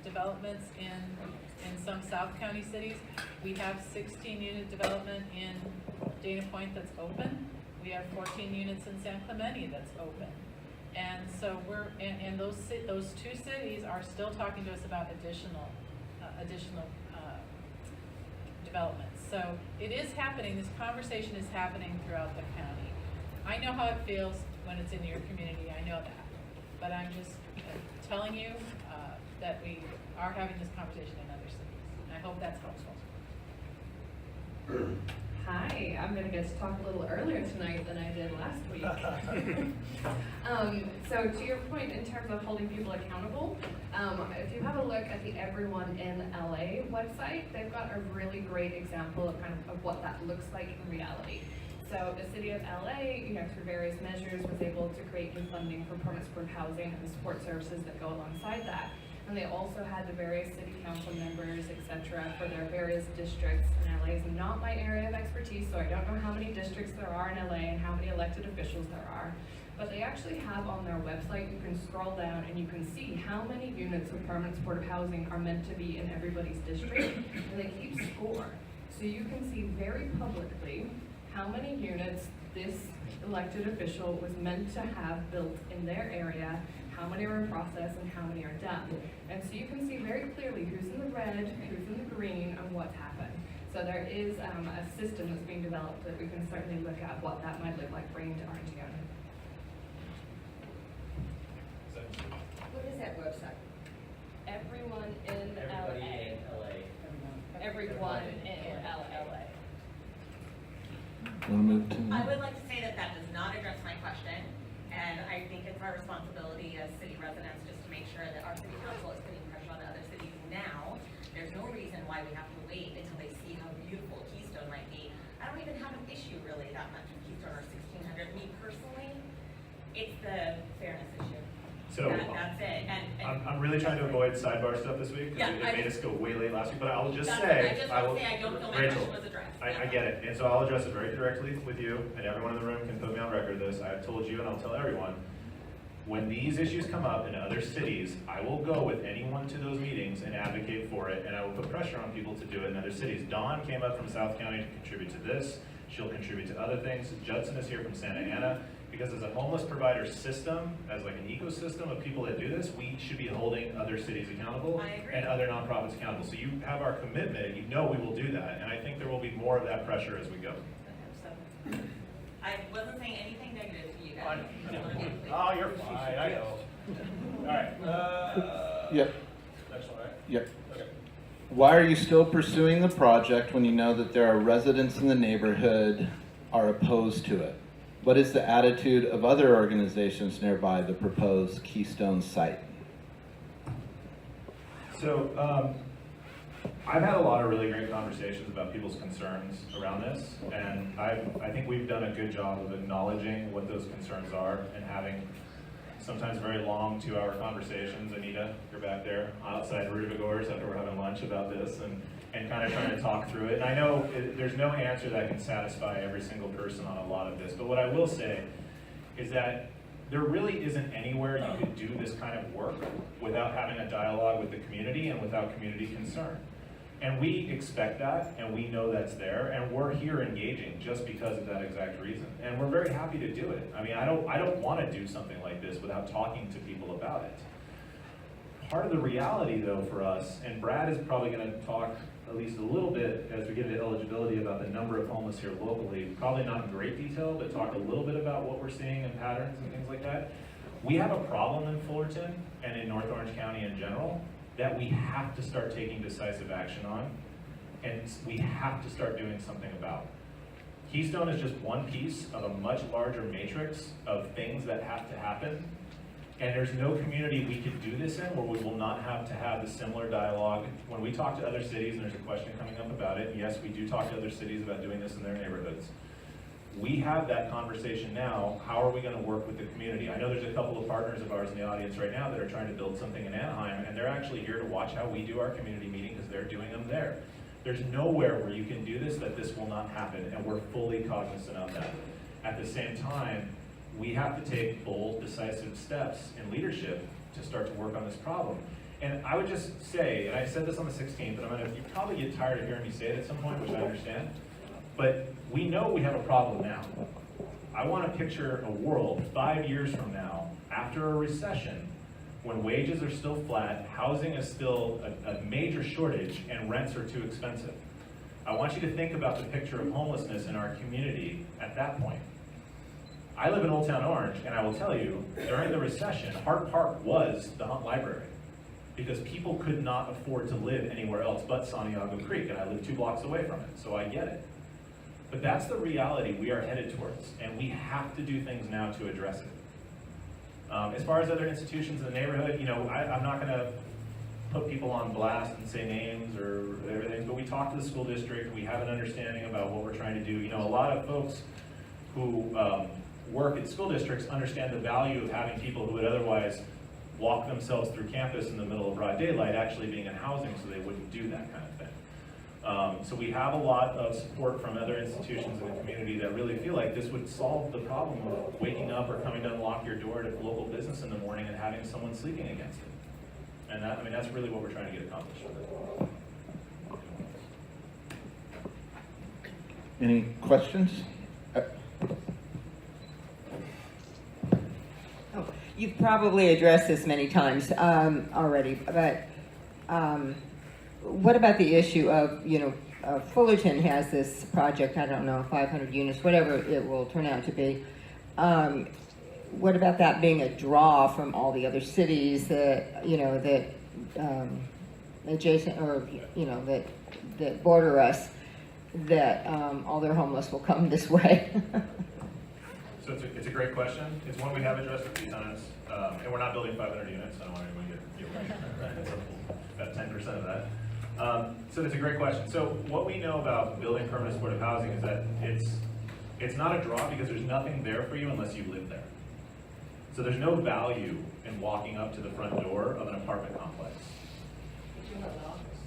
H: developments in some South County cities. We have 16 unit development in Dana Point that's open. We have 14 units in San Clemente that's open. And so and those two cities are still talking to us about additional developments. So it is happening, this conversation is happening throughout the county. I know how it feels when it's in your community, I know that. But I'm just telling you that we are having this conversation in other cities. And I hope that's helpful.
K: Hi, I'm going to get to talk a little earlier tonight than I did last week. So to your point in terms of holding people accountable, if you have a look at the Everyone in LA website, they've got a really great example of of what that looks like in reality. So the city of LA, through various measures, was able to create new funding for permanent supportive housing and the support services that go alongside that. And they also had the various city council members, etc., for their various districts. And LA is not my area of expertise, so I don't know how many districts there are in LA and how many elected officials there are. But they actually have on their website, you can scroll down and you can see how many units of permanent supportive housing are meant to be in everybody's district. And they keep score. So you can see very publicly how many units this elected official was meant to have built in their area, how many are in process, and how many are done. And so you can see very clearly who's in the red, who's in the green, and what's happened. So there is a system that's being developed that we can certainly look at what that might look like bringing to Orange County.
L: What is that website?
K: Everyone in LA. Everyone in LA.
E: Want to move to?
J: I would like to say that that does not address my question, and I think it's our responsibility as city residents just to make sure that our city council is putting pressure on the other cities now. There's no reason why we have to wait until they see how beautiful Keystone might be. I don't even have an issue really that much with Keystone or 1600. Me personally, it's the fairness issue.
A: So
J: that's it. And
A: I'm really trying to avoid sidebar stuff this week because it made us go way late last week. But I will just say,
J: I don't feel my
A: Rachel,
J: question was addressed.
A: I get it, and so I'll address it very directly with you, and everyone in the room can put me on record of this. I've told you, and I'll tell everyone. When these issues come up in other cities, I will go with anyone to those meetings and advocate for it, and I will put pressure on people to do it in other cities. Dawn came up from South County to contribute to this. She'll contribute to other things. Judson is here from Santa Ana. Because as a homeless provider system, as like an ecosystem of people that do this, we should be holding other cities accountable and other nonprofits accountable. So you have our commitment, you know we will do that, and I think there will be more of that pressure as we go.
J: I wasn't saying anything negative to you guys.
A: Oh, you're fine, I know. All right.
E: Yep.
A: That's all right.
E: Yep.
A: Okay.
E: Why are you still pursuing the project when you know that there are residents in the neighborhood are opposed to it? What is the attitude of other organizations nearby the proposed Keystone site?
A: So I've had a lot of really great conversations about people's concerns around this, and I think we've done a good job of acknowledging what those concerns are and having sometimes very long 2-hour conversations. Anita, you're back there outside Rudivagores after we're having lunch about this and kind of trying to talk through it. And I know there's no answer that can satisfy every single person on a lot of this, but what I will say is that there really isn't anywhere you could do this kind of work without having a dialogue with the community and without community concern. And we expect that, and we know that's there, and we're here engaging just because of that exact reason. And we're very happy to do it. I mean, I don't want to do something like this without talking to people about it. part of the reality though for us, and Brad is probably going to talk at least a little bit as we get into eligibility about the number of homeless here locally, probably not in great detail, but talk a little bit about what we're seeing in patterns and things like that. We have a problem in Fullerton and in North Orange County in general that we have to start taking decisive action on, and we have to start doing something about. Keystone is just one piece of a much larger matrix of things that have to happen. And there's no community we could do this in where we will not have to have the similar dialogue. When we talk to other cities, and there's a question coming up about it, yes, we do talk to other cities about doing this in their neighborhoods. We have that conversation now. How are we going to work with the community? I know there's a couple of partners of ours in the audience right now that are trying to build something in Anaheim, and they're actually here to watch how we do our community meeting because they're doing them there. There's nowhere where you can do this that this will not happen, and we're fully cognizant of that. At the same time, we have to take bold, decisive steps in leadership to start to work on this problem. And I would just say, and I said this on the 16th, and you probably get tired of hearing me say it at some point, which I understand, but we know we have a problem now. I want to picture a world 5 years from now, after a recession, when wages are still flat, housing is still a major shortage, and rents are too expensive. I want you to think about the picture of homelessness in our community at that point. I live in Old Town Orange, and I will tell you, during the recession, Hart Park was the Hunt Library because people could not afford to live anywhere else but Santiago Creek, and I live 2 blocks away from it, so I get it. But that's the reality we are headed towards, and we have to do things now to address it. As far as other institutions in the neighborhood, I'm not going to put people on blast and say names or everything, but we talk to the school district, we have an understanding about what we're trying to do. A lot of folks who work at school districts understand the value of having people who would otherwise walk themselves through campus in the middle of broad daylight actually being in housing so they wouldn't do that kind of thing. So we have a lot of support from other institutions in the community that really feel like this would solve the problem of waking up or coming to unlock your door at a local business in the morning and having someone sleeping against it. And that's really what we're trying to get accomplished with it.
E: Any questions?
L: You've probably addressed this many times already, but what about the issue of, Fullerton has this project, I don't know, 500 units, whatever it will turn out to be. What about that being a draw from all the other cities that, adjacent or, that border us, that all their homeless will come this way?
A: So it's a great question. It's one we have addressed a few times, and we're not building 500 units. I don't want anyone to get worried. It's about 10% of that. So it's a great question. So what we know about building permanent supportive housing is that it's not a draw because there's nothing there for you unless you live there. So there's no value in walking up to the front door of an apartment complex.
L: But you have an office.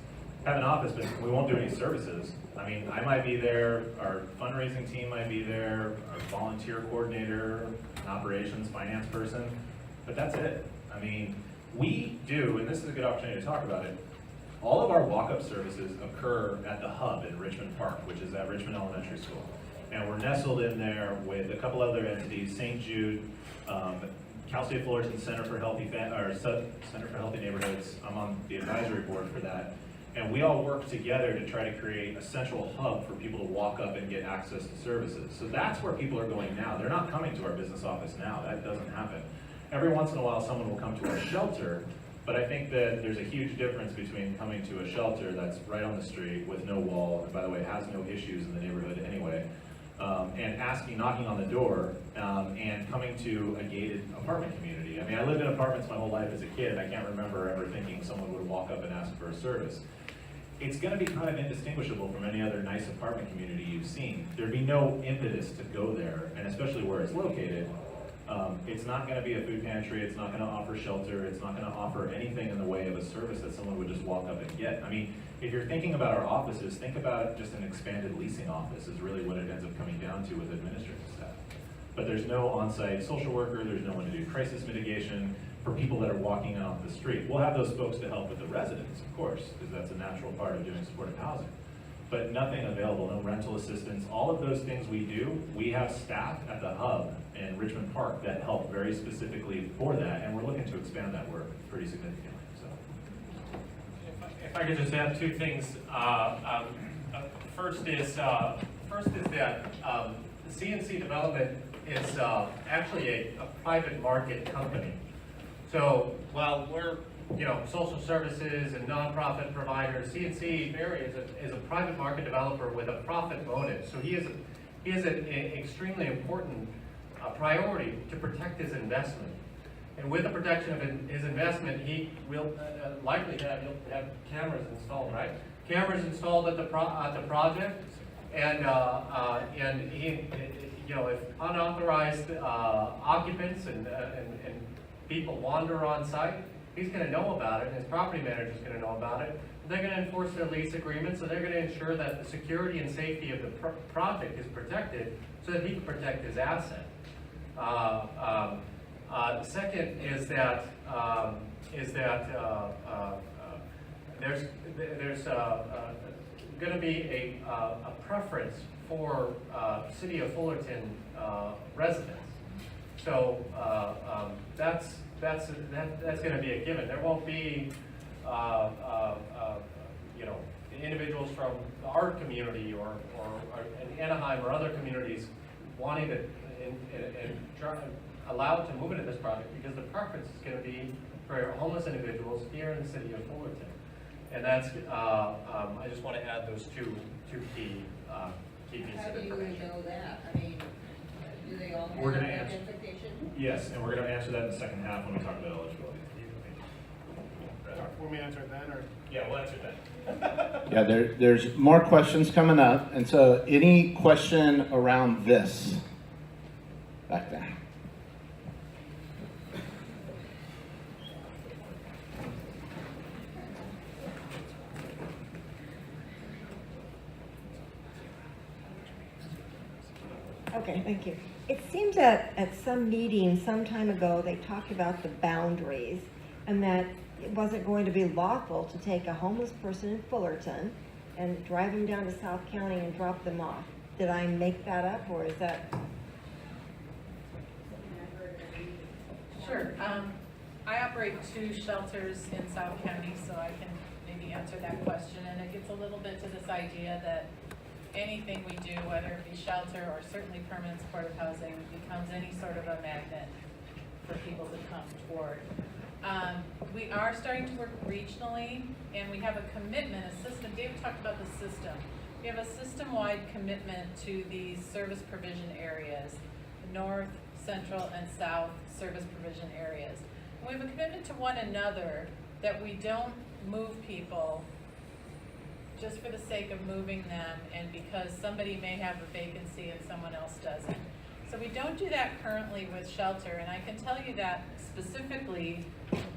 A: Have an office, but we won't do any services. I might be there, our fundraising team might be there, our volunteer coordinator, an operations finance person, but that's it. We do, and this is a good opportunity to talk about it, all of our walk-up services occur at the hub in Richmond Park, which is at Richmond Elementary School. And we're nestled in there with a couple other entities, St. Jude, Cal State Fullerton Center for Healthy Neighborhoods. I'm on the advisory board for that. And we all work together to try to create a central hub for people to walk up and get access to services. So that's where people are going now. They're not coming to our business office now. That doesn't happen. Every once in a while, someone will come to our shelter, but I think that there's a huge difference between coming to a shelter that's right on the street with no wall, and by the way, has no issues in the neighborhood anyway, and knocking on the door, and coming to a gated apartment community. I lived in apartments my whole life as a kid, and I can't remember ever thinking someone would walk up and ask for a service. It's going to be kind of indistinguishable from any other nice apartment community you've seen. There'd be no impetus to go there, and especially where it's located. It's not going to be a food pantry, it's not going to offer shelter, it's not going to offer anything in the way of a service that someone would just walk up and get. If you're thinking about our offices, think about just an expanded leasing office is really what it ends up coming down to with administrative staff. But there's no on-site social worker, there's no one to do crisis mitigation for people that are walking in off the street. We'll have those folks to help with the residents, of course, because that's a natural part of doing supportive housing. But nothing available, no rental assistance. All of those things we do, we have staff at the hub in Richmond Park that help very specifically for that, and we're looking to expand that work pretty significantly. So
G: If I could just add two things. First is that CNC Development is actually a private market company. So while we're social services and nonprofit providers, CNC Barry is a private market developer with a profit motive. So he is an extremely important priority to protect his investment. And with the protection of his investment, he will likely have cameras installed, right? Cameras installed at the project, and he, if unauthorized occupants and people wander on site, he's going to know about it, and his property manager is going to know about it. They're going to enforce their lease agreements, and they're going to ensure that the security and safety of the project is protected, so that he can protect his asset. Second is that there's going to be a preference for City of Fullerton residents. So that's going to be a given. There won't be individuals from the art community or in Anaheim or other communities wanting to allowed to move into this project, because the preference is going to be for homeless individuals here in the city of Fullerton. And that's, I just want to add those two key pieces.
L: How do you know that? I mean, do they all
A: We're
L: have
A: gonna answer.
L: identification?
A: Yes, and we're going to answer that in the second half when we talk about eligibility.
B: Want me to answer it then, or?
A: Yeah, we'll answer that.
E: Yeah, there's more questions coming up, and so any question around this back there?
M: Okay, thank you. It seems that at some meeting some time ago, they talked about the boundaries and that it wasn't going to be lawful to take a homeless person in Fullerton and drive them down to South County and drop them off. Did I make that up, or is that?
H: Sure. I operate 2 shelters in South County, so I can maybe answer that question. And it gets a little bit to this idea that anything we do, whether it be shelter or certainly permanent supportive housing, becomes any sort of a magnet for people to come toward. We are starting to work regionally, and we have a commitment, a system. David talked about the system. We have a system-wide commitment to these service provision areas, the north, central, and south service provision areas. And we have a commitment to one another that we don't move people just for the sake of moving them and because somebody may have a vacancy and someone else doesn't. So we don't do that currently with shelter, and I can tell you that specifically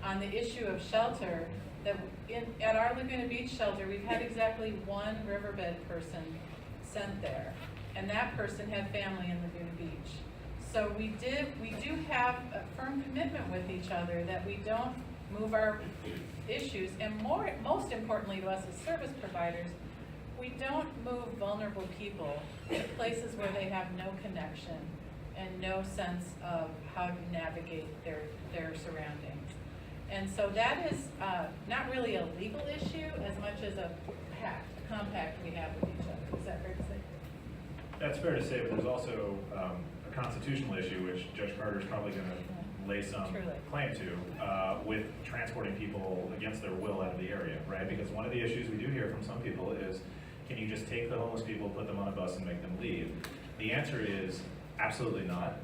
H: on the issue of shelter, that at our Laguna Beach shelter, we've had exactly 1 riverbed person sent there, and that person had family in Laguna Beach. So we do have a firm commitment with each other that we don't move our issues, and most importantly to us as service providers, we don't move vulnerable people to places where they have no connection and no sense of how to navigate their surroundings. And so that is not really a legal issue as much as a compact we have with each other. Is that fair to say?
A: That's fair to say, but there's also a constitutional issue, which Judge Carter is probably going to lay some claim to, with transporting people against their will out of the area, right? Because one of the issues we do hear from some people is, can you just take the homeless people, put them on a bus, and make them leave? The answer is absolutely not,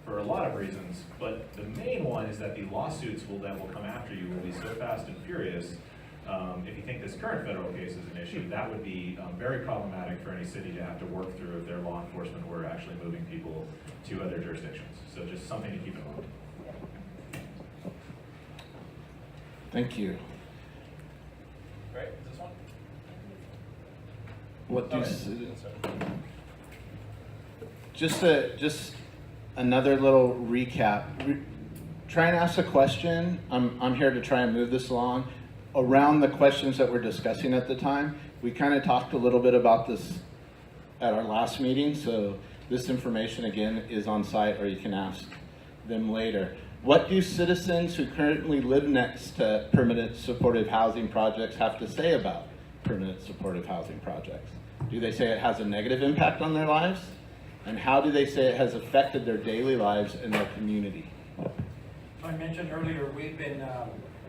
A: for a lot of reasons, but the main one is that the lawsuits that will come after you will be so fast and furious. If you think this current federal case is an issue, that would be very problematic for any city to have to work through if their law enforcement were actually moving people to other jurisdictions. So just something to keep in mind.
E: Thank you.
A: Right, is this one?
E: What do you just another little recap. Try and ask a question. I'm here to try and move this along. Around the questions that we're discussing at the time, we kind of talked a little bit about this at our last meeting, so this information again is on site, or you can ask them later. What do citizens who currently live next to permanent supportive housing projects have to say about permanent supportive housing projects? Do they say it has a negative impact on their lives? And how do they say it has affected their daily lives and their community?
D: I mentioned earlier, we've been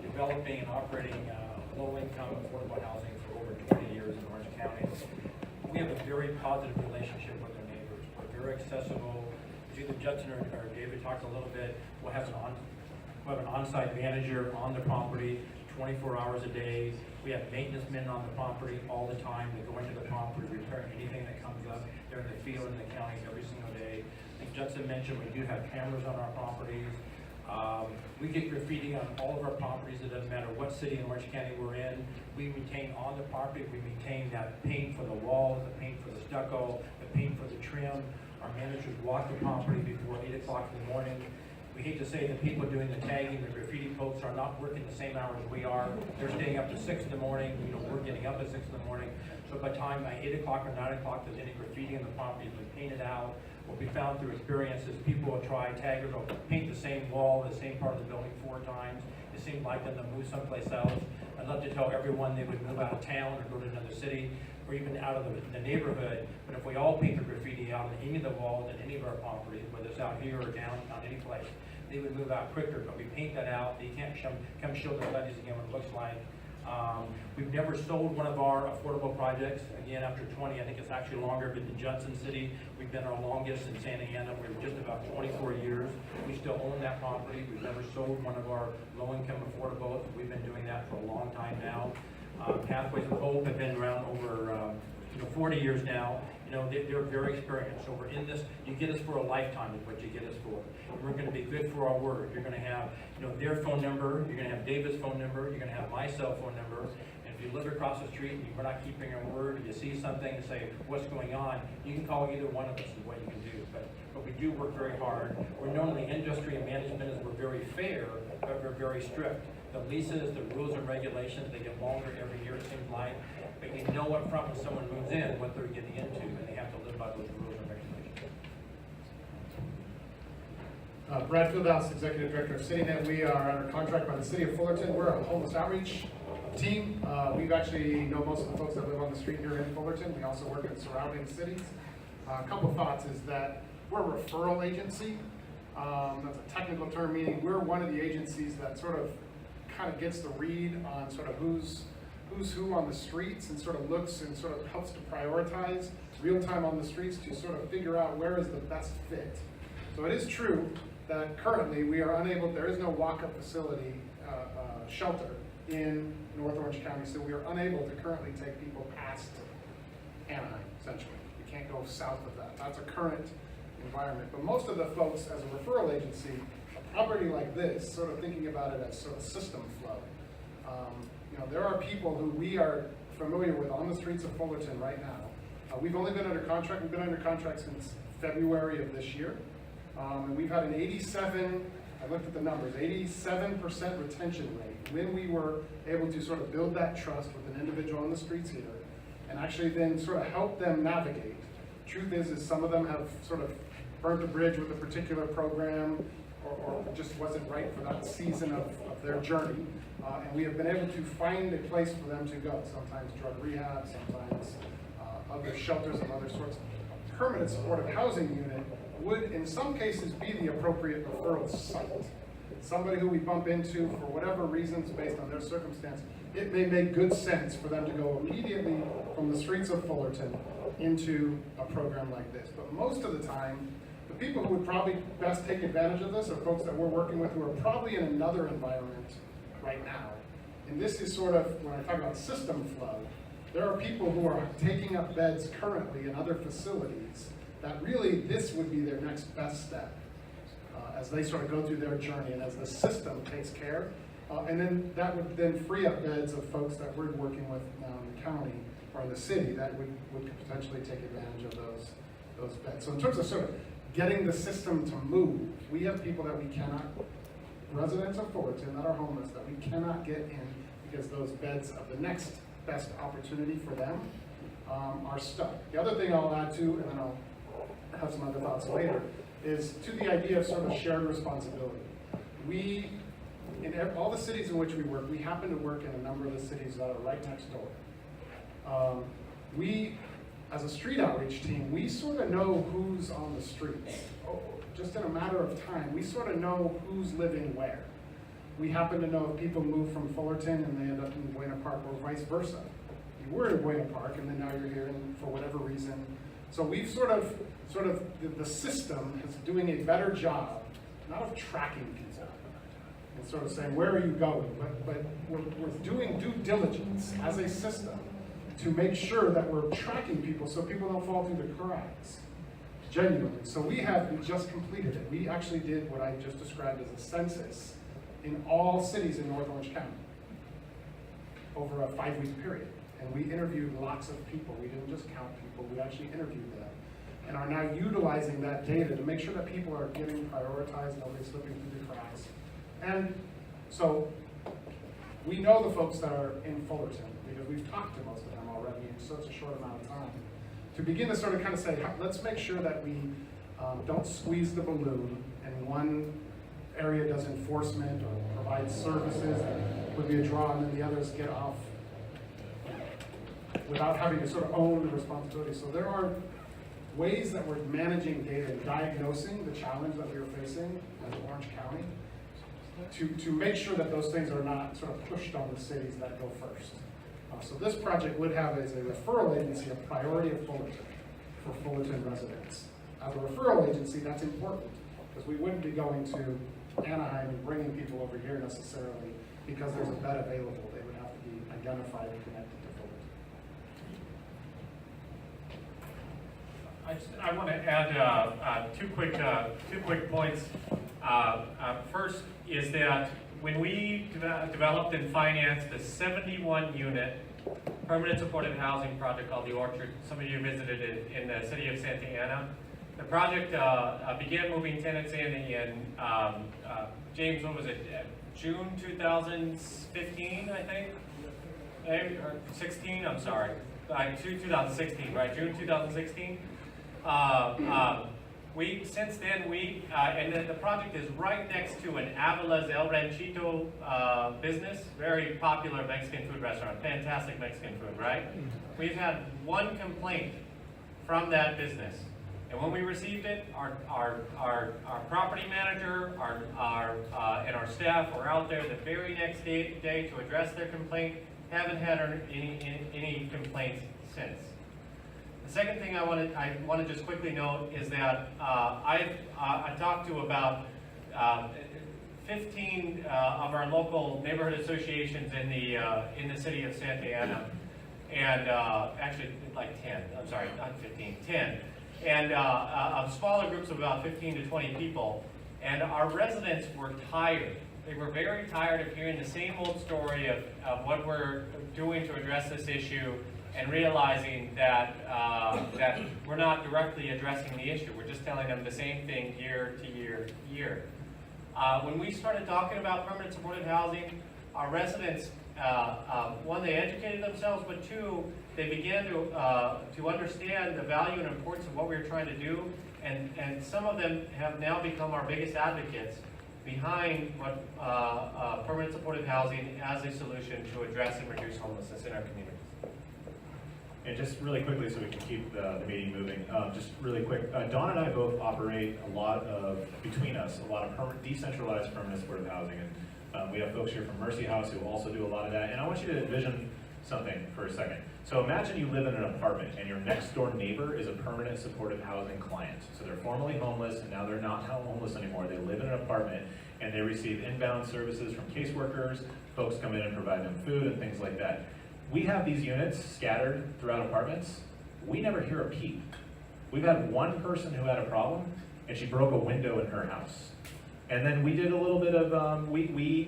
D: developing and operating low-income affordable housing for over 20 years in Orange County. We have a very positive relationship with our neighbors. We're very accessible. As either Judson or David talked a little bit, we'll have an on-site manager on the property 24 hours a day. We have maintenance men on the property all the time. They go into the property, repair anything that comes up. They're in the field in the county every single day. Like Judson mentioned, we do have cameras on our properties. We get graffiti on all of our properties. It doesn't matter what city in Orange County we're in. We maintain on the property, we maintain that paint for the walls, the paint for the stucco, the paint for the trim. Our managers walk the property before 8 o'clock in the morning. We hate to say that people doing the tagging, the graffiti folks are not working the same hours we are. They're staying up to 6 in the morning. You know, we're getting up at 6 in the morning. So by the time by 8 o'clock or 9 o'clock, there's any graffiti on the property has been painted out. What we found through experience is people will try, taggers will paint the same wall, the same part of the building 4 times. It seemed like them to move someplace else. I'd love to tell everyone they would move out of town or go to another city or even out of the neighborhood. But if we all paint the graffiti out on any of the walls at any of our properties, whether it's out here or downtown, any place, they would move out quicker. But we paint that out. They can't come show their buddies again what it looks like. We've never sold one of our affordable projects. Again, after 20, I think it's actually longer, but in Judson City, we've been our longest in Santa Ana. We're just about 24 years. We still own that property. We've never sold one of our low-income affordables. We've been doing that for a long time now. Pathways of Hope have been around over 40 years now. You know, they're very experienced. So we're in this, you get us for a lifetime is what you get us for. And we're going to be good for our word. You're going to have, their phone number. You're going to have David's phone number. You're going to have my cell phone number. And if you live across the street and we're not keeping our word, you see something and say, what's going on, you can call either one of us is what you can do. But we do work very hard. We're known in the industry and management as we're very fair, but we're very strict. The leases, the rules and regulations, they get longer every year, it seems like. But you know up front when someone moves in, what they're getting into, and they have to live by those rules and regulations.
N: Brad Fieldhouse, Executive Director of CityNet. We are under contract by the City of Fullerton. We're a homeless outreach team. We actually know most of the folks that live on the street here in Fullerton. We also work in surrounding cities. A couple thoughts is that we're a referral agency. That's a technical term, meaning we're one of the agencies that sort of kind of gets the read on sort of who's who on the streets and sort of looks and sort of helps to prioritize real time on the streets to sort of figure out where is the best fit. So it is true that currently we are unable, there is no walk-up facility shelter in North Orange County, so we are unable to currently take people past Anaheim, essentially. You can't go south of that. That's a current environment. But most of the folks, as a referral agency, a property like this, sort of thinking about it as sort of system flow. There are people who we are familiar with on the streets of Fullerton right now. We've only been under contract, we've been under contract since February of this year. And we've had an 87, I looked at the numbers, 87% retention rate when we were able to sort of build that trust with an individual on the streets here and actually then sort of help them navigate. Truth is some of them have sort of burnt the bridge with a particular program or just wasn't right for that season of their journey. And we have been able to find a place for them to go, sometimes drug rehab, sometimes other shelters and other sorts. A permanent supportive housing unit would, in some cases, be the appropriate referral site. Somebody who we bump into for whatever reasons based on their circumstance, it may make good sense for them to go immediately from the streets of Fullerton into a program like this. But most of the time, the people who would probably best take advantage of this are folks that we're working with who are probably in another environment right now. And this is sort of, when I talk about system flow, there are people who are taking up beds currently in other facilities that really this would be their next best step as they sort of go through their journey and as the system takes care. And then that would then free up beds of folks that we're working with now in the county or in the city that would potentially take advantage of those beds. So in terms of sort of getting the system to move, we have people that we cannot, residents of Fullerton that are homeless, that we cannot get in because those beds of the next best opportunity for them are stuck. The other thing I'll add to, and then I'll have some other thoughts later, is to the idea of sort of shared responsibility. we, all the cities in which we work, we happen to work in a number of the cities that are right next door. We, as a street outreach team, we sort of know who's on the streets. Just in a matter of time, we sort of know who's living where. We happen to know if people move from Fullerton and they end up in Buena Park, or vice versa. You were in Buena Park and then now you're here and for whatever reason. So we've sort of the system is doing a better job, not of tracking people and sort of saying, where are you going? But we're doing due diligence as a system to make sure that we're tracking people so people don't fall through the cracks, genuinely. So we just completed it. We actually did what I just described as a census in all cities in North Orange County over a 5-week period. And we interviewed lots of people. We didn't just count people, we actually interviewed them. And are now utilizing that data to make sure that people are getting prioritized, nobody's slipping through the cracks. And so we know the folks that are in Fullerton because we've talked to most of them already in such a short amount of time. To begin to sort of kind of say, let's make sure that we don't squeeze the balloon and one area does enforcement or provides services that would be a draw and then the others get off without having to sort of own the responsibility. So there are ways that we're managing data and diagnosing the challenge that we are facing as Orange County to make sure that those things are not sort of pushed on the cities that go first. So this project would have as a referral agency a priority of Fullerton for Fullerton residents. As a referral agency, that's important because we wouldn't be going to Anaheim and bringing people over here necessarily because there's a bed available. They would have to be identified and connected to Fullerton.
G: I want to add two quick points. First is that when we developed and financed the 71-unit permanent supportive housing project called The Orchard, some of you visited it in the city of Santa Ana. The project began moving tenants in James, what was it, June 2015, I think? Or 16, I'm sorry. 2016, right, June 2016. Since then, and the project is right next to an Avila's El Ranchito business, very popular Mexican food restaurant, fantastic Mexican food, right? We've had one complaint from that business. And when we received it, our property manager and our staff were out there the very next day to address their complaint. Haven't had any complaints since. The second thing I want to just quickly note is that I talked to about 15 of our local neighborhood associations in the city of Santa Ana, and actually like 10. I'm sorry, not 15, 10. And of smaller groups of about 15 to 20 people. And our residents were tired. They were very tired of hearing the same old story of what we're doing to address this issue and realizing that, that we're not directly addressing the issue. We're just telling them the same thing year to year to year. When we started talking about permanent supportive housing, our residents, one, they educated themselves, but two, they began to understand the value and importance of what we were trying to do, and some of them have now become our biggest advocates behind what permanent supportive housing as a solution to address and reduce homelessness in our communities.
A: And just really quickly, so we can keep the meeting moving, just really quick, Dawn and I both operate between us, a lot of decentralized permanent supportive housing. And we have folks here from Mercy House who also do a lot of that. And I want you to envision something for a second. So imagine you live in an apartment and your next door neighbor is a permanent supportive housing client. So they're formerly homeless and now they're not homeless anymore. They live in an apartment and they receive inbound services from caseworkers. Folks come in and provide them food and things like that. We have these units scattered throughout apartments. We never hear a peep. We've had one person who had a problem and she broke a window in her house. And then we did a little bit of,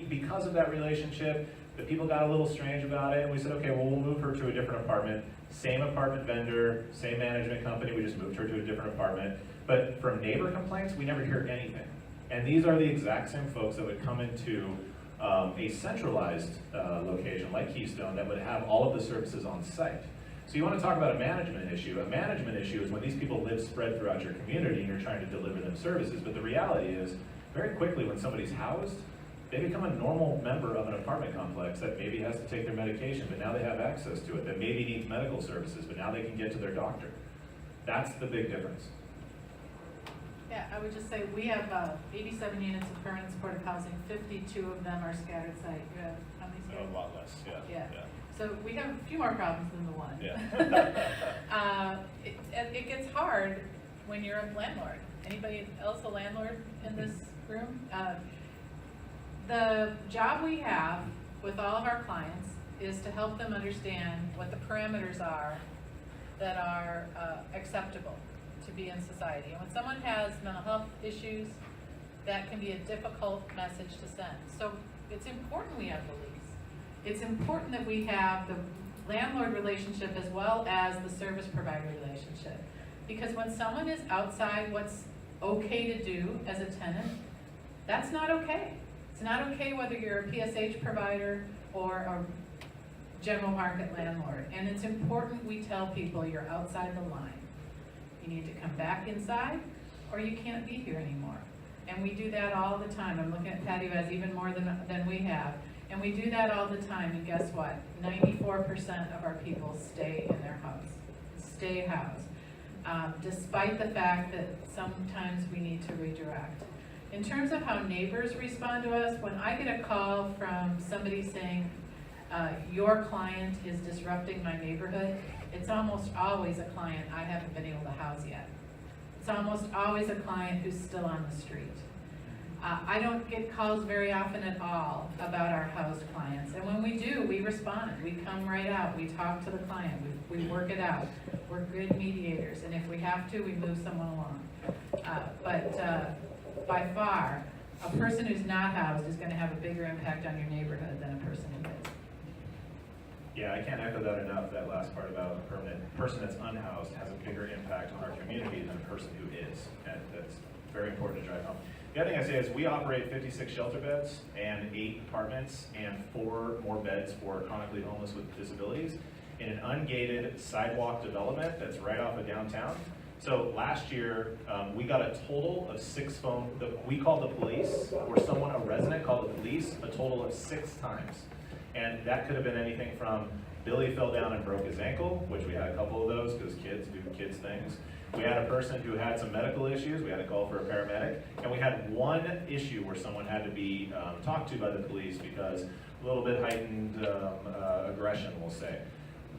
A: because of that relationship, the people got a little strange about it, and we said, okay, well, we'll move her to a different apartment. Same apartment vendor, same management company, we just moved her to a different apartment. But from neighbor complaints, we never hear anything. And these are the exact same folks that would come into a centralized location like Keystone that would have all of the services on site. So you want to talk about a management issue. A management issue is when these people live spread throughout your community and you're trying to deliver them services. But the reality is, very quickly when somebody's housed, they become a normal member of an apartment complex that maybe has to take their medication, but now they have access to it, that maybe needs medical services, but now they can get to their doctor. That's the big difference.
H: Yeah, I would just say we have 87 units of permanent supportive housing, 52 of them are scattered site. You have how many scattered?
A: A lot less, yeah.
H: So we have a few more problems than the one.
A: Yeah.
H: It gets hard when you're a landlord. Anybody else a landlord in this room? The job we have with all of our clients is to help them understand what the parameters are that are acceptable to be in society. And when someone has mental health issues, that can be a difficult message to send. So it's important we have the lease. It's important that we have the landlord relationship as well as the service provider relationship. Because when someone is outside what's okay to do as a tenant, that's not okay. It's not okay whether you're a PSH provider or a general market landlord. And it's important we tell people you're outside the line. You need to come back inside or you can't be here anymore. And we do that all the time. I'm looking at Patty who has even more than we have. And we do that all the time, and guess what? 94% of our people stay in their house, stay housed, despite the fact that sometimes we need to redirect. In terms of how neighbors respond to us, when I get a call from somebody saying, your client is disrupting my neighborhood, it's almost always a client I haven't been able to house yet. It's almost always a client who's still on the street. I don't get calls very often at all about our housed clients. And when we do, we respond. We come right out. We talk to the client. We work it out. We're good mediators. And if we have to, we move someone along. But by far, a person who's not housed is going to have a bigger impact on your neighborhood than a person who is.
A: Yeah, I can't echo that enough, that last part about a permanent person that's unhoused has a bigger impact on our community than a person who is. And that's very important to drive home. The other thing I say is we operate 56 shelter beds and 8 apartments and 4 more beds for chronically homeless with disabilities in an ungated sidewalk development that's right off of downtown. So last year, we got a total of 6 we called the police, or a resident called the police, a total of 6 times. And that could have been anything from Billy fell down and broke his ankle, which we had a couple of those because kids do kids things. We had a person who had some medical issues. We had to call for a paramedic. And we had one issue where someone had to be talked to by the police because a little bit heightened aggression, we'll say.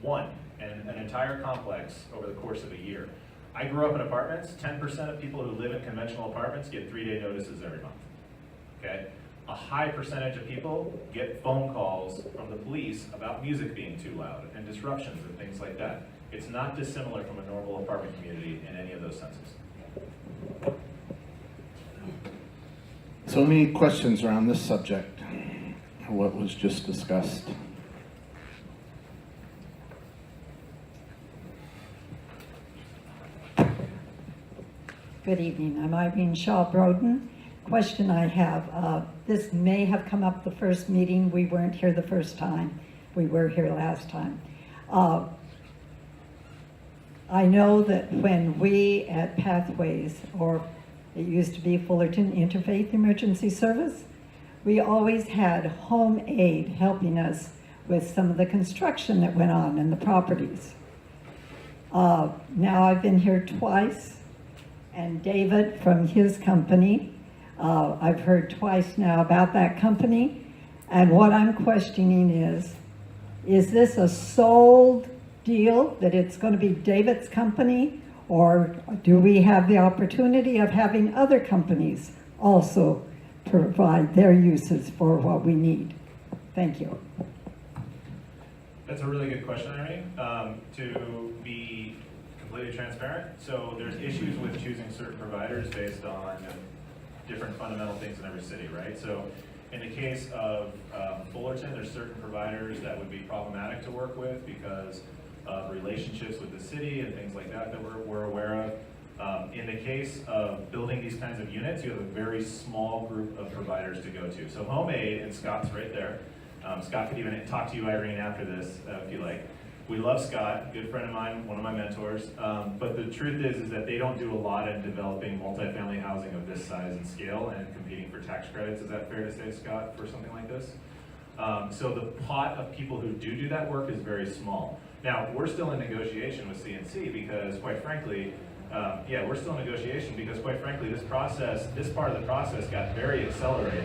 A: One, and an entire complex over the course of a year. I grew up in apartments. 10% of people who live in conventional apartments get 3-day notices every month. Okay? A high percentage of people get phone calls from the police about music being too loud and disruptions and things like that. It's not dissimilar from a normal apartment community in any of those senses.
E: So any questions around this subject, or what was just discussed?
O: Good evening. I'm Irene Shaw Broden. Question I have, this may have come up the first meeting. We weren't here the first time. We were here last time. I know that when we at Pathways, or it used to be Fullerton Interfaith Emergency Service, we always had home aid helping us with some of the construction that went on in the properties. Now I've been here twice, and David from his company, I've heard twice now about that company, and what I'm questioning is this a sold deal that it's going to be David's company, or do we have the opportunity of having other companies also provide their uses for what we need? Thank you.
A: That's a really good question, Irene. To be completely transparent, so there's issues with choosing certain providers based on different fundamental things in every city, right? So in the case of Fullerton, there's certain providers that would be problematic to work with because of relationships with the city and things like that that we're aware of. In the case of building these kinds of units, you have a very small group of providers to go to. So Home Aid, and Scott's right there. Scott could even talk to you, Irene, after this if you like. We love Scott, good friend of mine, one of my mentors. But the truth is that they don't do a lot in developing multifamily housing of this size and scale and competing for tax credits. Is that fair to say, Scott, for something like this? So the pot of people who do that work is very small. Now, we're still in negotiation with CNC because, quite frankly, we're still in negotiation because, quite frankly, this part of the process got very accelerated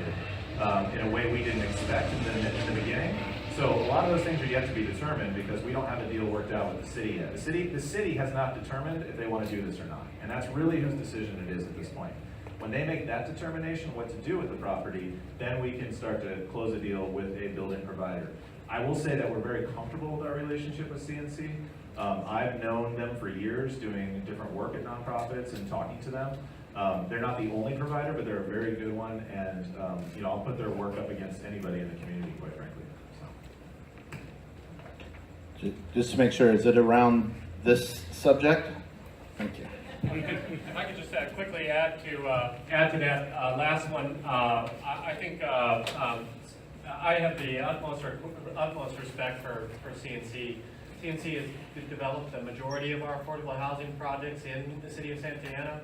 A: in a way we didn't expect in the beginning. So a lot of those things are yet to be determined because we don't have a deal worked out with the city yet. The city has not determined if they want to do this or not, and that's really whose decision it is at this point. When they make that determination what to do with the property, then we can start to close a deal with a building provider. I will say that we're very comfortable with our relationship with CNC. I've known them for years doing different work at nonprofits and talking to them. They're not the only provider, but they're a very good one, and I'll put their work up against anybody in the community, quite frankly.
E: Just to make sure, is it around this subject? Thank you.
G: If I could just quickly add to that last one, I think I have the utmost respect for CNC. CNC has developed the majority of our affordable housing projects in the city of Santa Ana,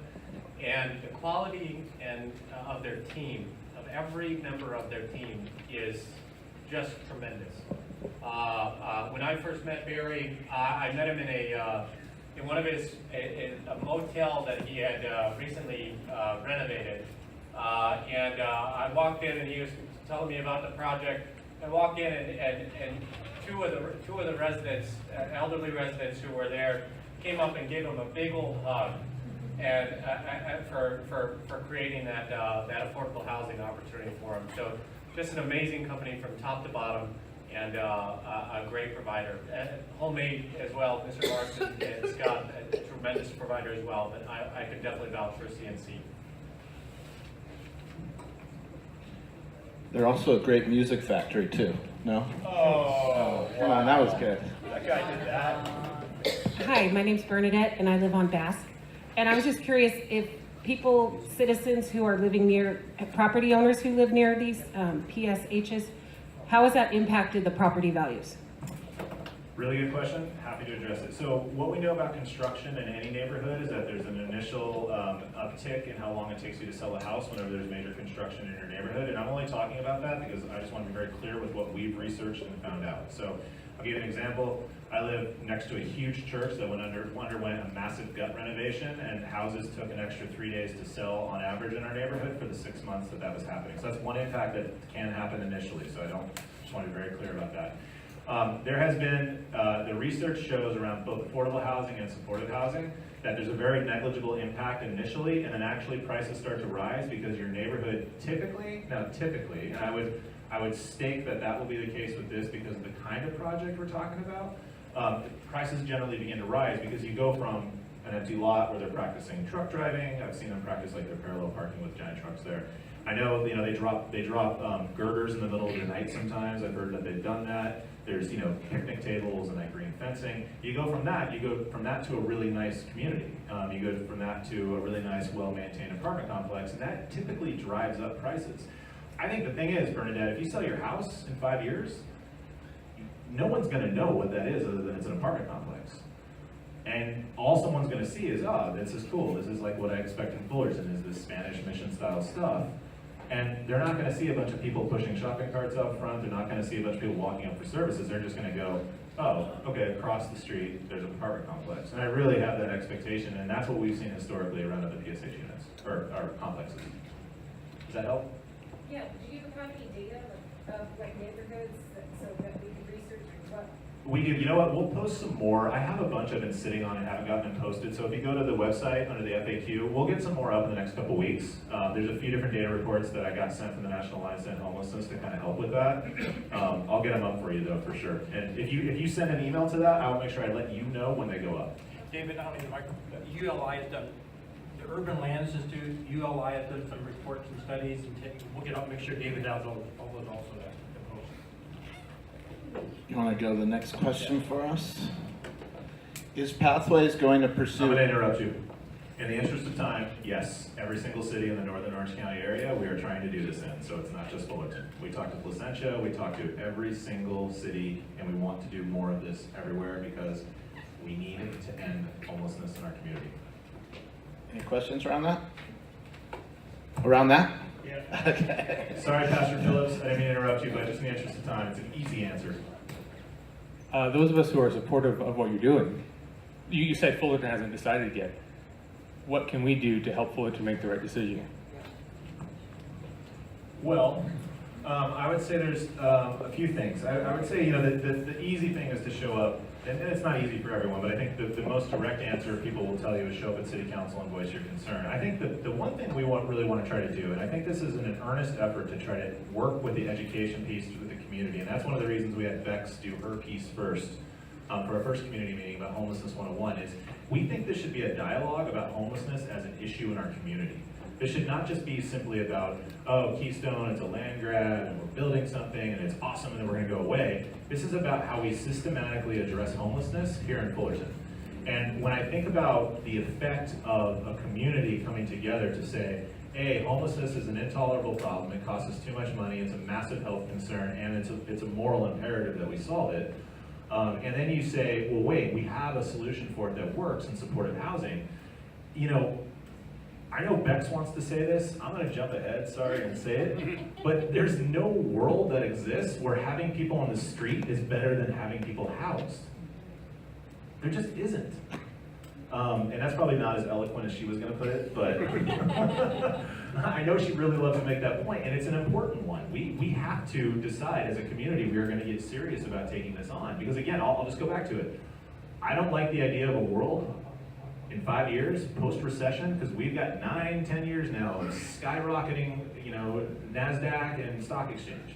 G: and the quality of their team, of every member of their team, is just tremendous. When I first met Barry, I met him in one of a motel that he had recently renovated, and I walked in and he was telling me about the project. I walked in and two of the residents, elderly residents who were there, came up and gave him a big old hug, and for creating that affordable housing opportunity for him. So just an amazing company from top to bottom, and a great provider. Homemade as well, Mr. Larson and Scott, a tremendous provider as well, but I could definitely vouch for CNC.
E: They're also a great music factory too, no?
A: Oh,
E: come on, that was good.
A: That guy did that.
P: Hi, my name's Bernadette and I live on Basque. And I was just curious if citizens who are living near, property owners who live near these PSHs, how has that impacted the property values?
A: Really good question. Happy to address it. So what we know about construction in any neighborhood is that there's an initial uptick in how long it takes you to sell a house whenever there's major construction in your neighborhood. And I'm only talking about that because I just want to be very clear with what we've researched and found out. So I'll give you an example. I live next to a huge church that underwent a massive gut renovation, and houses took an extra 3 days to sell on average in our neighborhood for the 6 months that was happening. So that's one impact that can happen initially. So just want to be very clear about that. There has been, the research shows around both affordable housing and supportive housing that there's a very negligible impact initially, and then actually prices start to rise because your neighborhood typically, and I would stake that will be the case with this because of the kind of project we're talking about. Prices generally begin to rise because you go from an empty lot where they're practicing truck driving. I've seen them practice like their parallel parking with giant trucks there. I know, they drop girders in the middle of the night sometimes. I've heard that they've done that. There's, picnic tables and green fencing. You go from that to a really nice community. You go from that to a really nice, well-maintained apartment complex, and that typically drives up prices. I think the thing is, Bernadette, if you sell your house in 5 years, no one's gonna know what that is other than it's an apartment complex. And all someone's gonna see is, this is cool. This is like what I expect in Fullerton, is this Spanish mission style stuff. And they're not gonna see a bunch of people pushing shopping carts out front. They're not gonna see a bunch of people walking up for services. They're just gonna go, oh, okay, across the street, there's an apartment complex. And I really have that expectation, and that's what we've seen historically around other PSH units, or complexes. Does that help?
Q: Yeah, do you have any data of neighborhoods so that we can research what?
A: We do. You know what? We'll post some more. I have a bunch I've been sitting on and haven't gotten them posted. So if you go to the website under the FAQ, we'll get some more up in the next couple weeks. There's a few different data reports that I got sent from the National Alliance to End Homelessness to kind of help with that. I'll get them up for you though, for sure. And if you send an email to that, I will make sure I let you know when they go up.
D: David, I don't need the microphone. ULI has done, the Urban Lands Institute, ULI has done some reports and studies, and we'll get up, make sure David has all those also that.
E: You want to go to the next question for us? Is Pathways going to pursue...
A: I'm going to interrupt you. In the interest of time, yes, every single city in the northern Orange County area, we are trying to do this in, so it's not just Fullerton. We talked to Placentia, we talked to every single city, and we want to do more of this everywhere because we need it to end homelessness in our community.
E: Any questions around that? Around that?
A: Yeah. Okay. Sorry, Pastor Phillips, I didn't mean to interrupt you, but just in the interest of time, it's an easy answer.
R: Those of us who are supportive of what you're doing, you said Fullerton hasn't decided yet. What can we do to help Fullerton make the right decision?
A: Well, I would say there's a few things. I would say, the easy thing is to show up, and it's not easy for everyone, but I think the most direct answer people will tell you is show up at City Council and voice your concern. I think the one thing we really want to try to do, and I think this is an earnest effort to try to work with the education piece with the community, and that's one of the reasons we had Bex do her piece first for our first community meeting about Homelessness 101, is we think this should be a dialogue about homelessness as an issue in our community. This should not just be simply about, oh, Keystone, it's a land grab, and we're building something, and it's awesome, and then we're gonna go away. This is about how we systematically address homelessness here in Fullerton. And when I think about the effect of a community coming together to say, hey, homelessness is an intolerable problem, it costs us too much money, it's a massive health concern, and it's a moral imperative that we solve it. And then you say, well, wait, we have a solution for it that works in supportive housing. I know Bex wants to say this. I'm going to jump ahead, sorry, and say it. But there's no world that exists where having people on the street is better than having people housed. There just isn't. And that's probably not as eloquent as she was going to put it, but I know she really loves to make that point, and it's an important one. We have to decide as a community we are going to get serious about taking this on. Because again, I'll just go back to it. I don't like the idea of a world in 5 years, post-recession, because we've got 9-10 years now of skyrocketing, NASDAQ and stock exchange.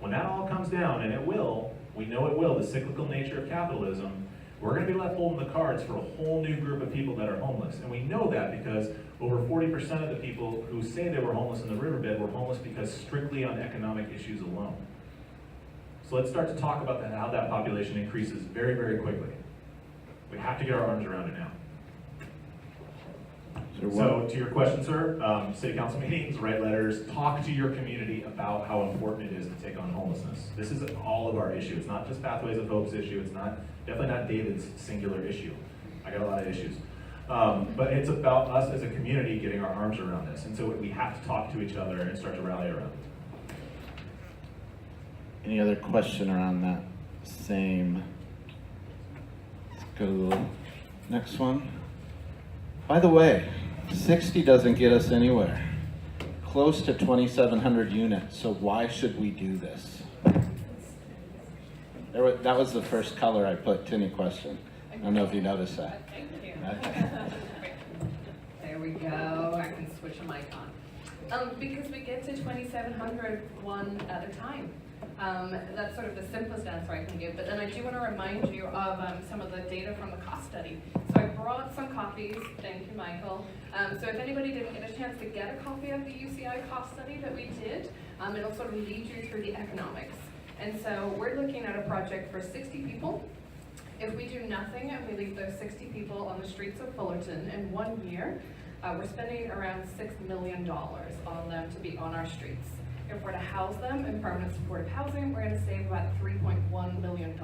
A: When that all comes down, and it will, we know it will, the cyclical nature of capitalism, we're going to be left holding the cards for a whole new group of people that are homeless. And we know that because over 40% of the people who say they were homeless in the riverbed were homeless because strictly on economic issues alone. So let's start to talk about how that population increases very, very quickly. We have to get our arms around it now. So to your question, sir, city council meetings, write letters, talk to your community about how important it is to take on homelessness. This is all of our issue. It's not just Pathways of Hope's issue. It's definitely not David's singular issue. I got a lot of issues. But it's about us as a community getting our arms around this. And so we have to talk to each other and start to rally around it.
E: Any other question around that same? Let's go to the next one. By the way, 60 doesn't get us anywhere. Close to 2,700 units, so why should we do this? That was the first color I put to any question. I don't know if you noticed that.
H: Thank you.
E: Okay.
K: There we go. I can switch a mic on. Because we get to 2,700 one at a time. That's sort of the simplest answer I can give. But then I do want to remind you of some of the data from the cost study. So I brought some copies. Thank you, Michael. So if anybody didn't get a chance to get a copy of the UCI cost study that we did, it'll sort of lead you through the economics. And so we're looking at a project for 60 people. If we do nothing and we leave those 60 people on the streets of Fullerton in 1 year, we're spending around $6 million on them to be on our streets. If we're to house them in permanent supportive housing, we're going to save about $3.1 million.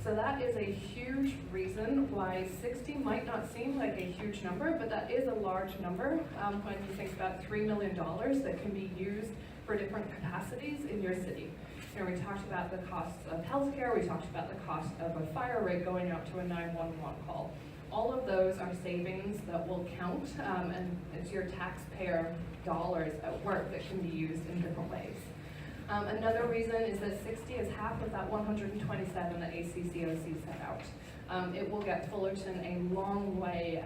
K: So that is a huge reason why 60 might not seem like a huge number, but that is a large number when you think about $3 million that can be used for different capacities in your city. We talked about the costs of healthcare, we talked about the cost of a fire rig going out to a 911 call. All of those are savings that will count, and it's your taxpayer dollars at work that can be used in different ways. Another reason is that 60 is half of that 127 that ACCOC set out. It will get Fullerton a long way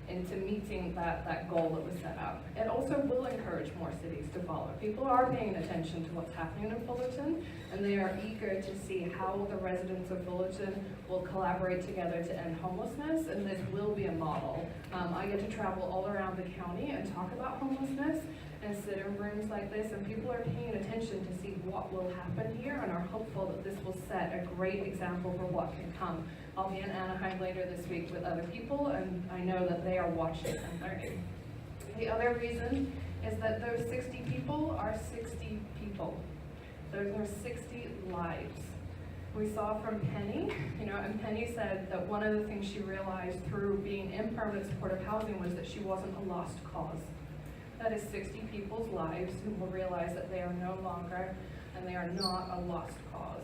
K: into meeting that goal that was set up. It also will encourage more cities to follow. People are paying attention to what's happening in Fullerton, and they are eager to see how the residents of Fullerton will collaborate together to end homelessness, and this will be a model. I get to travel all around the county and talk about homelessness, and sit in rooms like this, and people are paying attention to see what will happen here and are hopeful that this will set a great example for what can come. I'll be in Anaheim later this week with other people, and I know that they are watching and learning. The other reason is that those 60 people are 60 people. Those are 60 lives. We saw from Penny, and Penny said that one of the things she realized through being in permanent supportive housing was that she wasn't a lost cause. That is 60 people's lives who will realize that they are no longer, and they are not a lost cause.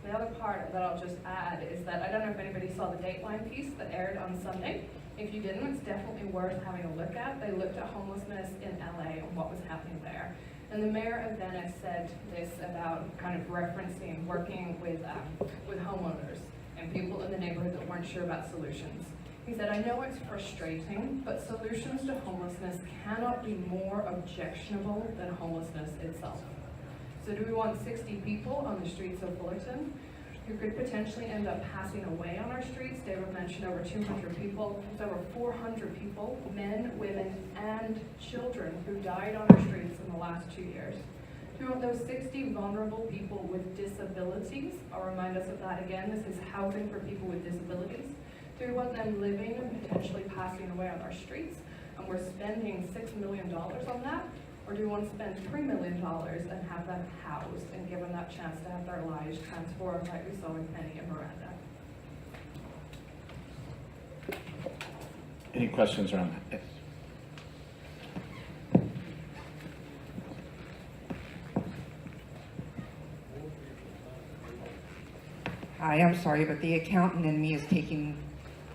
K: The other part that I'll just add is that I don't know if anybody saw the Dateline piece that aired on Sunday. If you didn't, it's definitely worth having a look at. They looked at homelessness in LA and what was happening there. And the mayor of Venice said this about kind of referencing working with homeowners and people in the neighborhood that weren't sure about solutions. He said, I know it's frustrating, but solutions to homelessness cannot be more objectionable than homelessness itself. So do we want 60 people on the streets of Fullerton who could potentially end up passing away on our streets? David mentioned over 200 people. There's over 400 people, men, women, and children who died on our streets in the last 2 years. Do we want those 60 vulnerable people with disabilities? I'll remind us of that again. This is housing for people with disabilities. Do we want them living and potentially passing away on our streets? And we're spending $6 million on that? Or do we want to spend $3 million and have them housed and give them that chance to have their lives transformed like we saw with Penny and Miranda?
E: Any questions around that? Yes.
F: Hi, I'm sorry, but the accountant in me is taking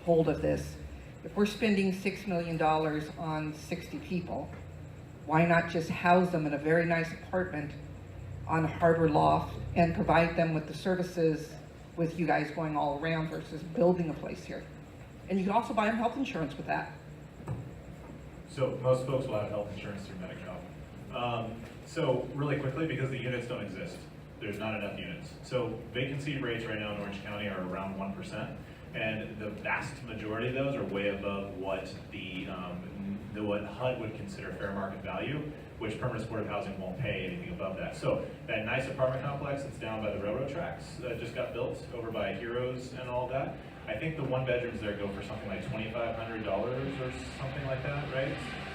F: hold of this. If we're spending $6 million on 60 people, why not just house them in a very nice apartment on Harbor Loft and provide them with the services with you guys going all around versus building a place here? And you can also buy them health insurance with that.
A: So most folks will have health insurance through Medi-Cal. So really quickly, because the units don't exist, there's not enough units. So vacancy rates right now in Orange County are around 1%, and the vast majority of those are way above what what HUD would consider fair market value, which permanent supportive housing won't pay anything above that. So that nice apartment complex that's down by the railroad tracks that just got built over by Heroes and all that, I think the one bedrooms there go for something like $2,500 or something like that, right?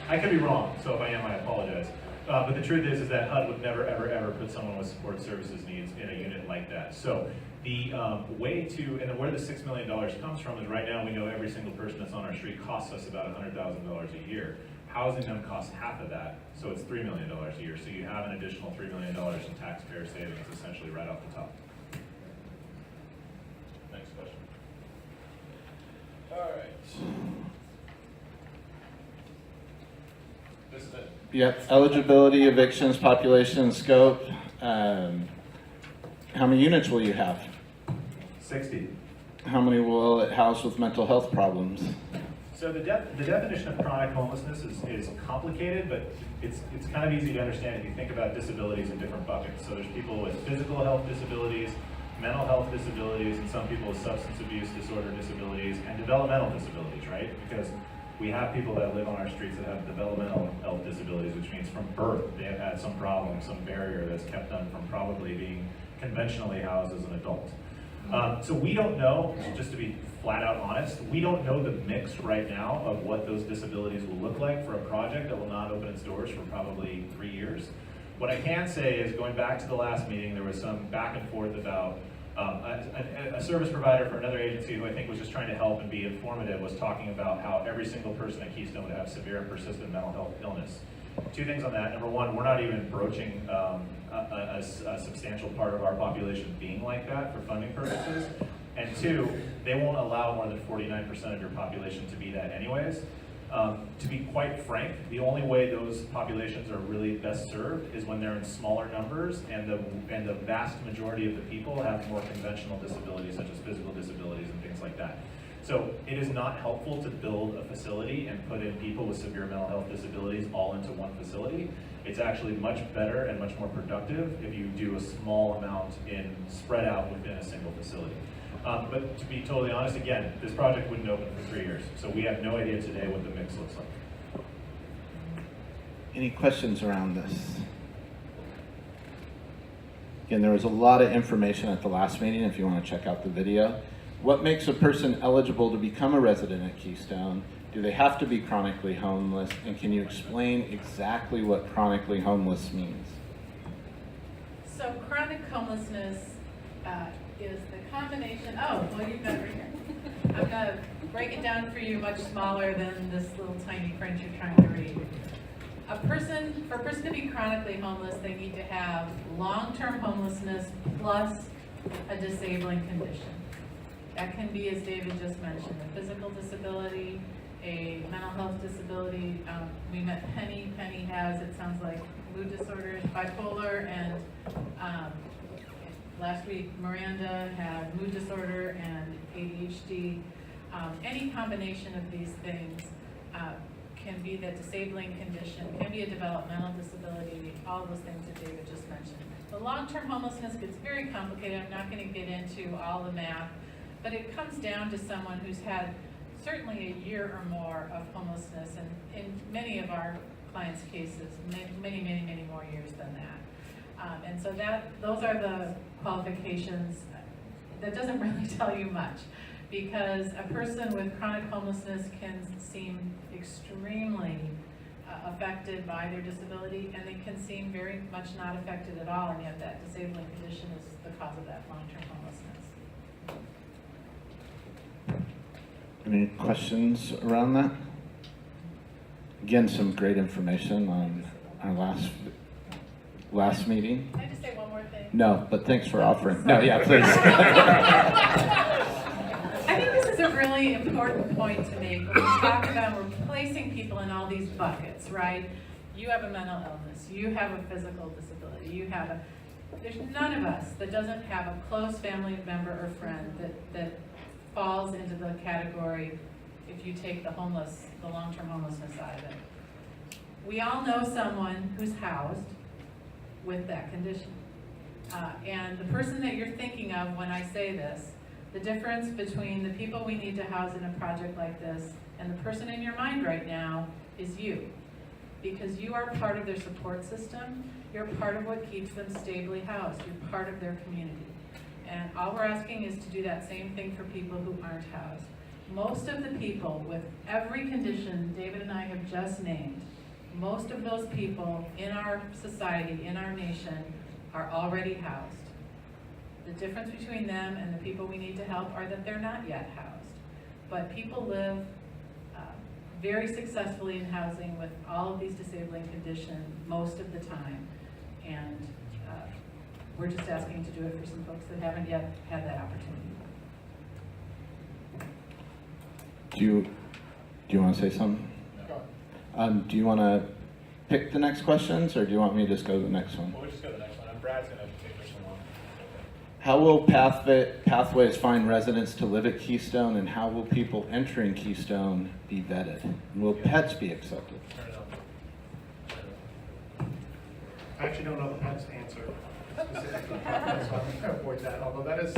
A: I could be wrong, so if I am, I apologize. But the truth is that HUD would never, ever, ever put someone with support services needs in a unit like that. So the way to, and where the $6 million comes from is right now we know every single person that's on our street costs us about $100,000 a year. Housing them costs half of that, so it's $3 million a year. So you have an additional $3 million in taxpayer savings essentially right off the top. Next question. All right. This is it.
E: Yep, eligibility, evictions, population, scope. How many units will you have?
A: 60.
E: How many will it house with mental health problems?
A: So the definition of chronic homelessness is complicated, but it's kind of easy to understand if you think about disabilities in different buckets. So there's people with physical health disabilities, mental health disabilities, and some people with substance abuse disorder disabilities, and developmental disabilities, right? Because we have people that live on our streets that have developmental health disabilities, which means from birth they have had some problem, some barrier that's kept them from probably being conventionally housed as an adult. So we don't know, just to be flat out honest, we don't know the mix right now of what those disabilities will look like for a project that will not open its doors for probably 3 years. What I can say is, going back to the last meeting, there was some back and forth about a service provider for another agency who I think was just trying to help and be informative was talking about how every single person at Keystone would have severe and persistent mental health illness. Two things on that. Number one, we're not even broaching a substantial part of our population being like that for funding purposes. And two, they won't allow more than 49% of your population to be that anyways. To be quite frank, the only way those populations are really best served is when they're in smaller numbers and the vast majority of the people have more conventional disabilities such as physical disabilities and things like that. So it is not helpful to build a facility and put in people with severe mental health disabilities all into one facility. It's actually much better and much more productive if you do a small amount spread out within a single facility. But to be totally honest, again, this project wouldn't open for 3 years. So we have no idea today what the mix looks like.
E: Any questions around this? Again, there was a lot of information at the last meeting if you want to check out the video. What makes a person eligible to become a resident at Keystone? Do they have to be chronically homeless? And can you explain exactly what chronically homeless means?
H: So chronic homelessness is the combination, oh, well, you've got it right here. I'm gonna break it down for you much smaller than this little tiny print you're trying to read. For a person to be chronically homeless, they need to have long-term homelessness plus a disabling condition. That can be, as David just mentioned, a physical disability, a mental health disability. We met Penny. Penny has, it sounds like, mood disorders, bipolar, and last week Miranda had mood disorder and ADHD. Any combination of these things can be the disabling condition, can be a developmental disability, all those things that David just mentioned. The long-term homelessness gets very complicated. I'm not going to get into all the math, but it comes down to someone who's had certainly a year or more of homelessness, and in many of our clients' cases, many more years than that. And so those are the qualifications. That doesn't really tell you much, because a person with chronic homelessness can seem extremely affected by their disability, and they can seem very much not affected at all, and yet that disabling condition is the cause of that long-term homelessness.
E: Any questions around that? Again, some great information on our last meeting.
H: Can I just say one more thing?
E: No, but thanks for offering. No, yeah, please.
H: I think this is a really important point to make when we talk about we're placing people in all these buckets, right? You have a mental illness, you have a physical disability, there's none of us that doesn't have a close family member or friend that falls into the category if you take the long-term homelessness side of it. We all know someone who's housed with that condition. And the person that you're thinking of when I say this, the difference between the people we need to house in a project like this and the person in your mind right now is you. Because you are part of their support system, you're part of what keeps them stably housed, you're part of their community. And all we're asking is to do that same thing for people who aren't housed. Most of the people with every condition David and I have just named, most of those people in our society, in our nation, are already housed. The difference between them and the people we need to help are that they're not yet housed. But people live very successfully in housing with all of these disabling conditions most of the time. And we're just asking to do it for some folks that haven't yet had that opportunity.
E: Do you want to say something? Do you want to pick the next questions, or do you want me to just go to the next one?
G: We'll just go to the next one. Brad's going to take this one on.
E: How will Pathways find residents to live at Keystone, and how will people entering Keystone be vetted? And will pets be accepted?
N: I actually don't know the pet's answer specifically, so I'm going to avoid that, although that is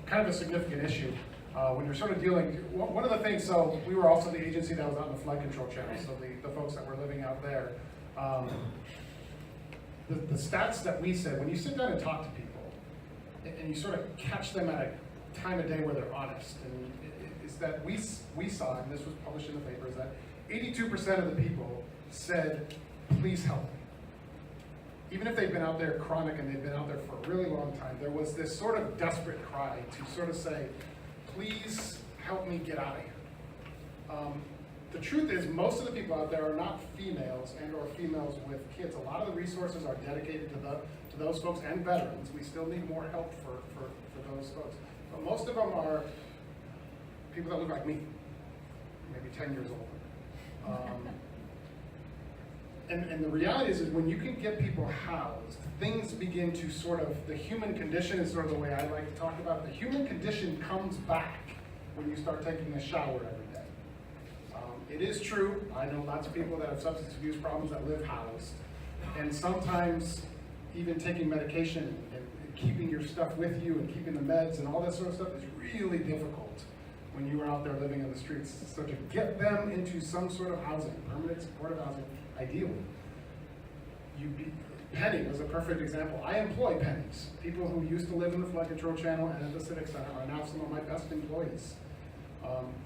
N: kind of a significant issue. When you're sort of dealing, one of the things, so we were also the agency that was out in the flood control channel, so the folks that were living out there. The stats that we said, when you sit down and talk to people, and you sort of catch them at a time of day where they're honest, and is that we saw, and this was published in the paper, is that 82% of the people said, please help me. Even if they've been out there chronic and they've been out there for a really long time, there was this sort of desperate cry to sort of say, please help me get out of here. The truth is, most of the people out there are not females and or females with kids. A lot of the resources are dedicated to those folks and veterans. We still need more help for those folks. But most of them are people that look like me, maybe 10 years older. And the reality is when you can get people housed, things begin to sort of, the human condition is sort of the way I like to talk about it. The human condition comes back when you start taking a shower every day. It is true, I know lots of people that have substance abuse problems that live housed. And sometimes even taking medication and keeping your stuff with you and keeping the meds and all that sort of stuff is really difficult when you are out there living in the streets. So to get them into some sort of housing, permanent supportive housing, ideally, Penny was a perfect example. I employ pennies. People who used to live in the flood control channel and at the Civic Center are now some of my best employees,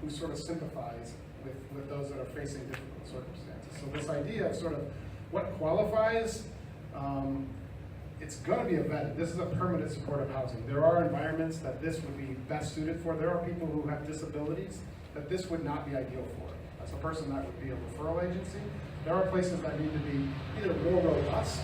N: who sort of sympathize with those that are facing difficult circumstances. So this idea of sort of what qualifies, it's going to be a vetted. This is a permanent supportive housing. There are environments that this would be best suited for. There are people who have disabilities that this would not be ideal for. As a person, that would be a referral agency. There are places that need to be either more robust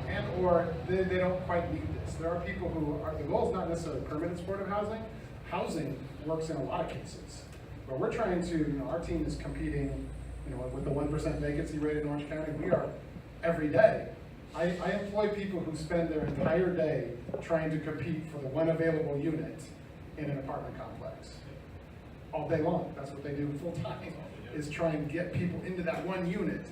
N: and or they don't quite need this. There are people who are, the goal is not necessarily permanent supportive housing. Housing works in a lot of cases. But we're trying to, our team is competing, with the 1% vacancy rate in Orange County. We are every day. I employ people who spend their entire day trying to compete for the one available unit in an apartment complex. All day long. That's what they do full time, is try and get people into that one unit.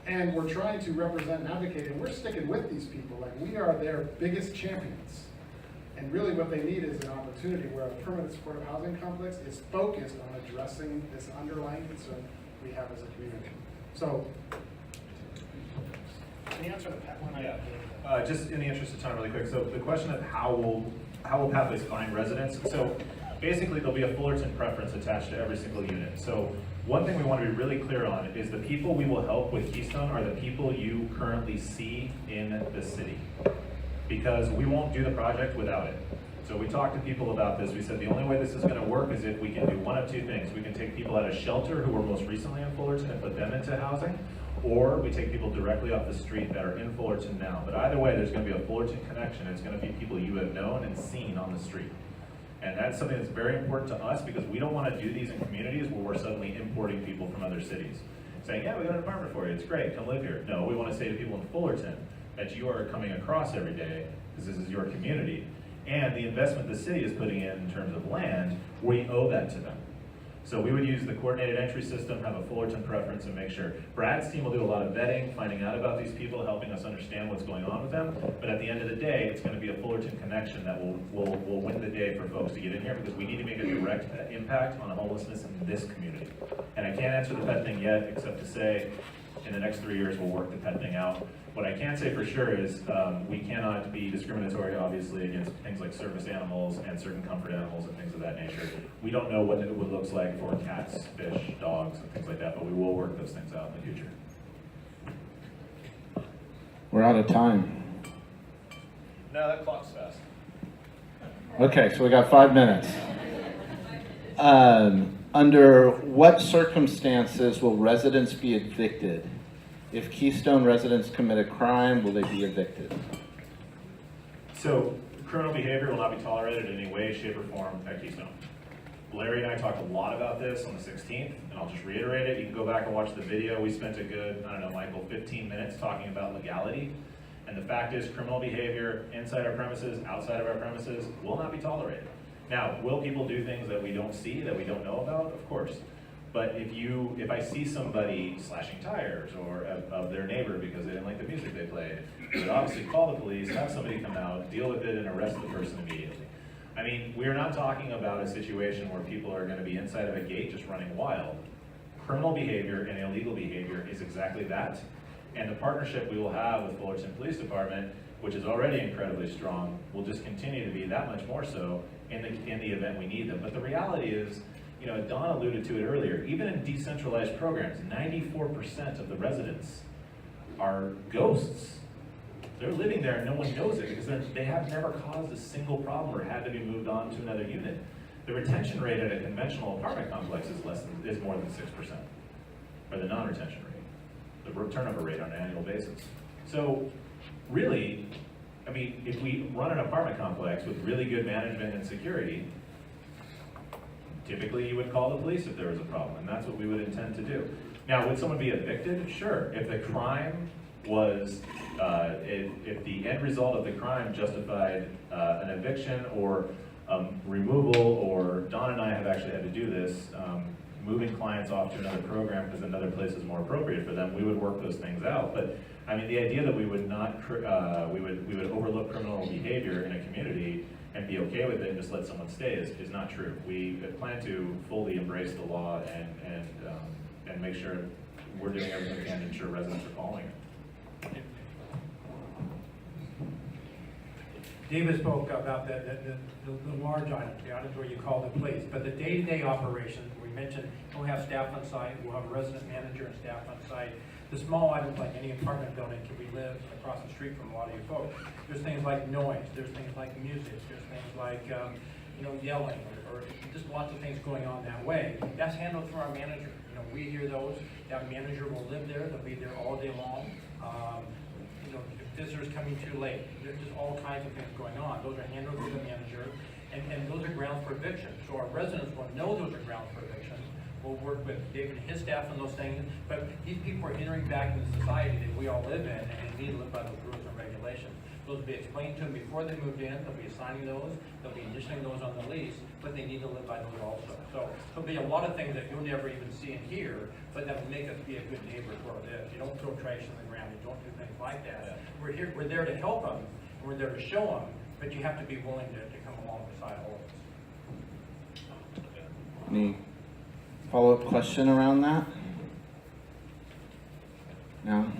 N: And we're trying to represent and advocate, and we're sticking with these people. Like, we are their biggest champions. And really what they need is an opportunity where a permanent supportive housing complex is focused on addressing this underlying concern we have as a community. So, can you answer that one?
A: Yeah. Just in the interest of time really quick, so the question of how will Pathways find residents? So basically there'll be a Fullerton preference attached to every single unit. So one thing we want to be really clear on is the people we will help with Keystone are the people you currently see in the city. Because we won't do the project without it. So we talked to people about this. We said the only way this is going to work is if we can do one of two things. We can take people out of shelter who were most recently in Fullerton and put them into housing, or we take people directly off the street that are in Fullerton now. But either way, there's going to be a Fullerton connection. It's going to be people you have known and seen on the street. And that's something that's very important to us because we don't want to do these in communities where we're suddenly importing people from other cities. Saying, yeah, we got an apartment for you, it's great, come live here. No, we want to say to people in Fullerton that you are coming across every day because this is your community. And the investment the city is putting in terms of land, we owe that to them. So we would use the coordinated entry system, have a Fullerton preference, and make sure. Brad's team will do a lot of vetting, finding out about these people, helping us understand what's going on with them. But at the end of the day, it's going to be a Fullerton connection that will win the day for folks to get in here because we need to make a direct impact on homelessness in this community. And I can't answer the pet thing yet, except to say in the next 3 years we'll work the pet thing out. What I can say for sure is we cannot be discriminatory, obviously, against things like service animals and certain comfort animals and things of that nature. We don't know what it would look like for cats, fish, dogs, and things like that, but we will work those things out in the future.
E: We're out of time.
A: No, that clock's fast.
E: Okay, so we got 5 minutes. Under what circumstances will residents be evicted? If Keystone residents commit a crime, will they be evicted?
A: So criminal behavior will not be tolerated in any way, shape, or form at Keystone. Larry and I talked a lot about this on the 16th, and I'll just reiterate it. You can go back and watch the video. We spent a good, I don't know, Michael, 15 minutes talking about legality. And the fact is, criminal behavior inside our premises, outside of our premises, will not be tolerated. Now, will people do things that we don't see, that we don't know about? Of course. But if I see somebody slashing tires or of their neighbor because they didn't like the music they played, I would obviously call the police, have somebody come out, deal with it, and arrest the person immediately. I mean, we're not talking about a situation where people are going to be inside of a gate just running wild. Criminal behavior and illegal behavior is exactly that. And the partnership we will have with Fullerton Police Department, which is already incredibly strong, will just continue to be that much more so in the event we need them. But the reality is, Don alluded to it earlier, even in decentralized programs, 94% of the residents are ghosts. They're living there and no one knows it because they have never caused a single problem or had to be moved on to another unit. The retention rate at a conventional apartment complex is more than 6%, or the non-retention rate, the turnover rate on an annual basis. So really, I mean, if we run an apartment complex with really good management and security, typically you would call the police if there was a problem, and that's what we would intend to do. Now, would someone be evicted? Sure. If the crime was, if the end result of the crime justified an eviction or removal, or Don and I have actually had to do this, moving clients off to another program because another place is more appropriate for them, we would work those things out. But I mean, the idea that we would not, we would overlook criminal behavior in a community and be okay with it and just let someone stay is not true. We plan to fully embrace the law and make sure we're doing everything we can to ensure residents are following it.
D: David spoke about the large items, the items where you call the police, but the day-to-day operations, we mentioned we'll have staff on site, we'll have a resident manager and staff on site. The small items like any apartment building, can we live across the street from a lot of you folks? There's things like noise, there's things like music, there's things like yelling, or just lots of things going on that way. That's handled through our manager. We hear those. That manager will live there. They'll be there all day long. If visitors coming too late, there's just all kinds of things going on. Those are handled through the manager, and those are grounds for eviction. So our residents will know those are grounds for eviction. We'll work with David and his staff on those things, but these people are entering back into society that we all live in and need to live by those rules and regulations. Those will be explained to them before they moved in. They'll be assigning those. They'll be initialing those on the lease, but they need to live by those also. So there'll be a lot of things that you'll never even see and hear, but that will make us be a good neighbor to our lives. You don't throw trash on the ground. You don't do things like that. We're there to help them. And we're there to show them, but you have to be willing to come along beside all of us.
E: Any follow-up question around that? No?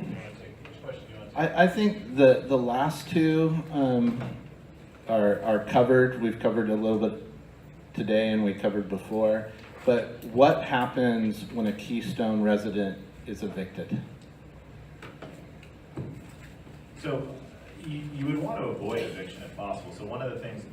E: I think the last two are covered. We've covered a little bit today and we covered before. But what happens when a Keystone resident is evicted?
A: So you would want to avoid eviction if possible. So one of the things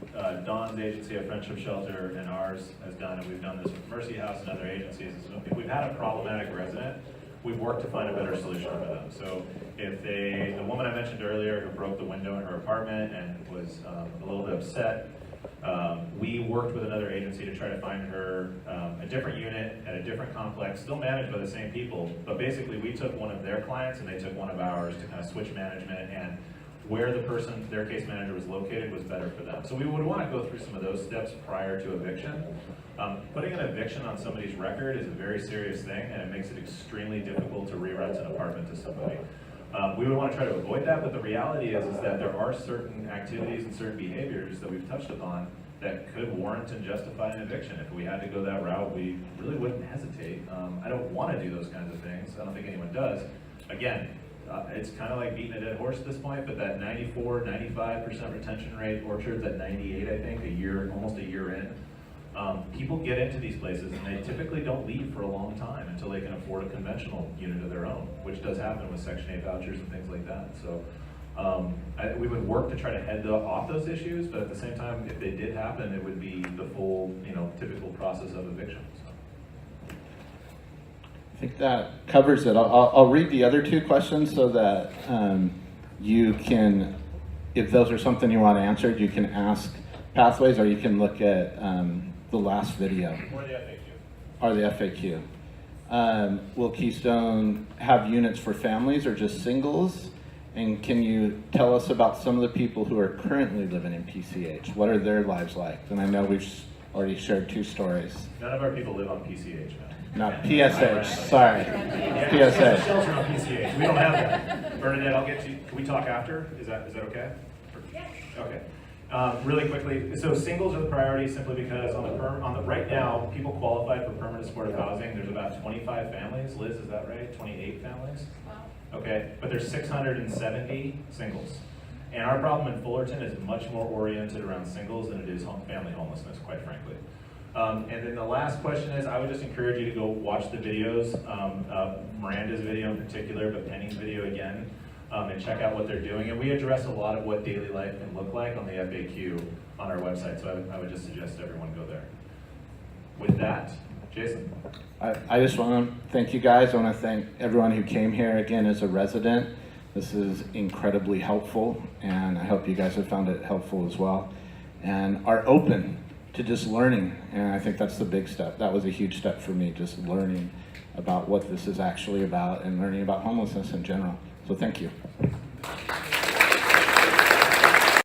A: Dawn's agency, a Friendship Shelter, and ours has done, and we've done this with Mercy House and other agencies, is if we've had a problematic resident, we've worked to find a better solution for them. So if the woman I mentioned earlier who broke the window in her apartment and was a little bit upset, we worked with another agency to try to find her a different unit at a different complex, still managed by the same people, but basically we took one of their clients and they took one of ours to kind of switch management, and where the person, their case manager, was located was better for them. So we would want to go through some of those steps prior to eviction. Putting an eviction on somebody's record is a very serious thing, and it makes it extremely difficult to re-rent an apartment to somebody. We would want to try to avoid that, but the reality is that there are certain activities and certain behaviors that we've touched upon that could warrant and justify an eviction. If we had to go that route, we really wouldn't hesitate. I don't want to do those kinds of things. I don't think anyone does. Again, it's kind of like beating a dead horse at this point, but that 94, 95% retention rate, Orchard's at 98, I think, almost a year in. People get into these places and they typically don't leave for a long time until they can afford a conventional unit of their own, which does happen with Section 8 vouchers and things like that. So we would work to try to head off those issues, but at the same time, if they did happen, it would be the full, typical process of eviction. So.
E: I think that covers it. I'll read the other two questions so that you can, if those are something you want answered, you can ask Pathways, or you can look at the last video. Or the FAQ. Will Keystone have units for families or just singles? And can you tell us about some of the people who are currently living in PCH? What are their lives like? And I know we've already shared two stories.
A: None of our people live on PCH, man.
E: Not PSH, sorry.
A: Yeah,
E: PSH.
A: there's a shelter on PCH. We don't have that. Bernadette, I'll get to you. Can we talk after? Is that okay?
K: Yeah.
A: Okay. Really quickly, so singles are the priority simply because on the right now, people qualified for permanent supportive housing. There's about 25 families. Liz, is that right? 28 families?
K: Wow.
A: Okay, but there's 670 singles. And our problem in Fullerton is much more oriented around singles than it is family homelessness, quite frankly. And then the last question is, I would just encourage you to go watch the videos, Miranda's video in particular, but Penny's video again, and check out what they're doing. And we address a lot of what daily life can look like on the FAQ on our website, so I would just suggest everyone go there. With that, Jason.
E: I just want to thank you guys. I want to thank everyone who came here again as a resident. This is incredibly helpful, and I hope you guys have found it helpful as well, and are open to just learning. And I think that's the big step. That was a huge step for me, just learning about what this is actually about and learning about homelessness in general. So thank you.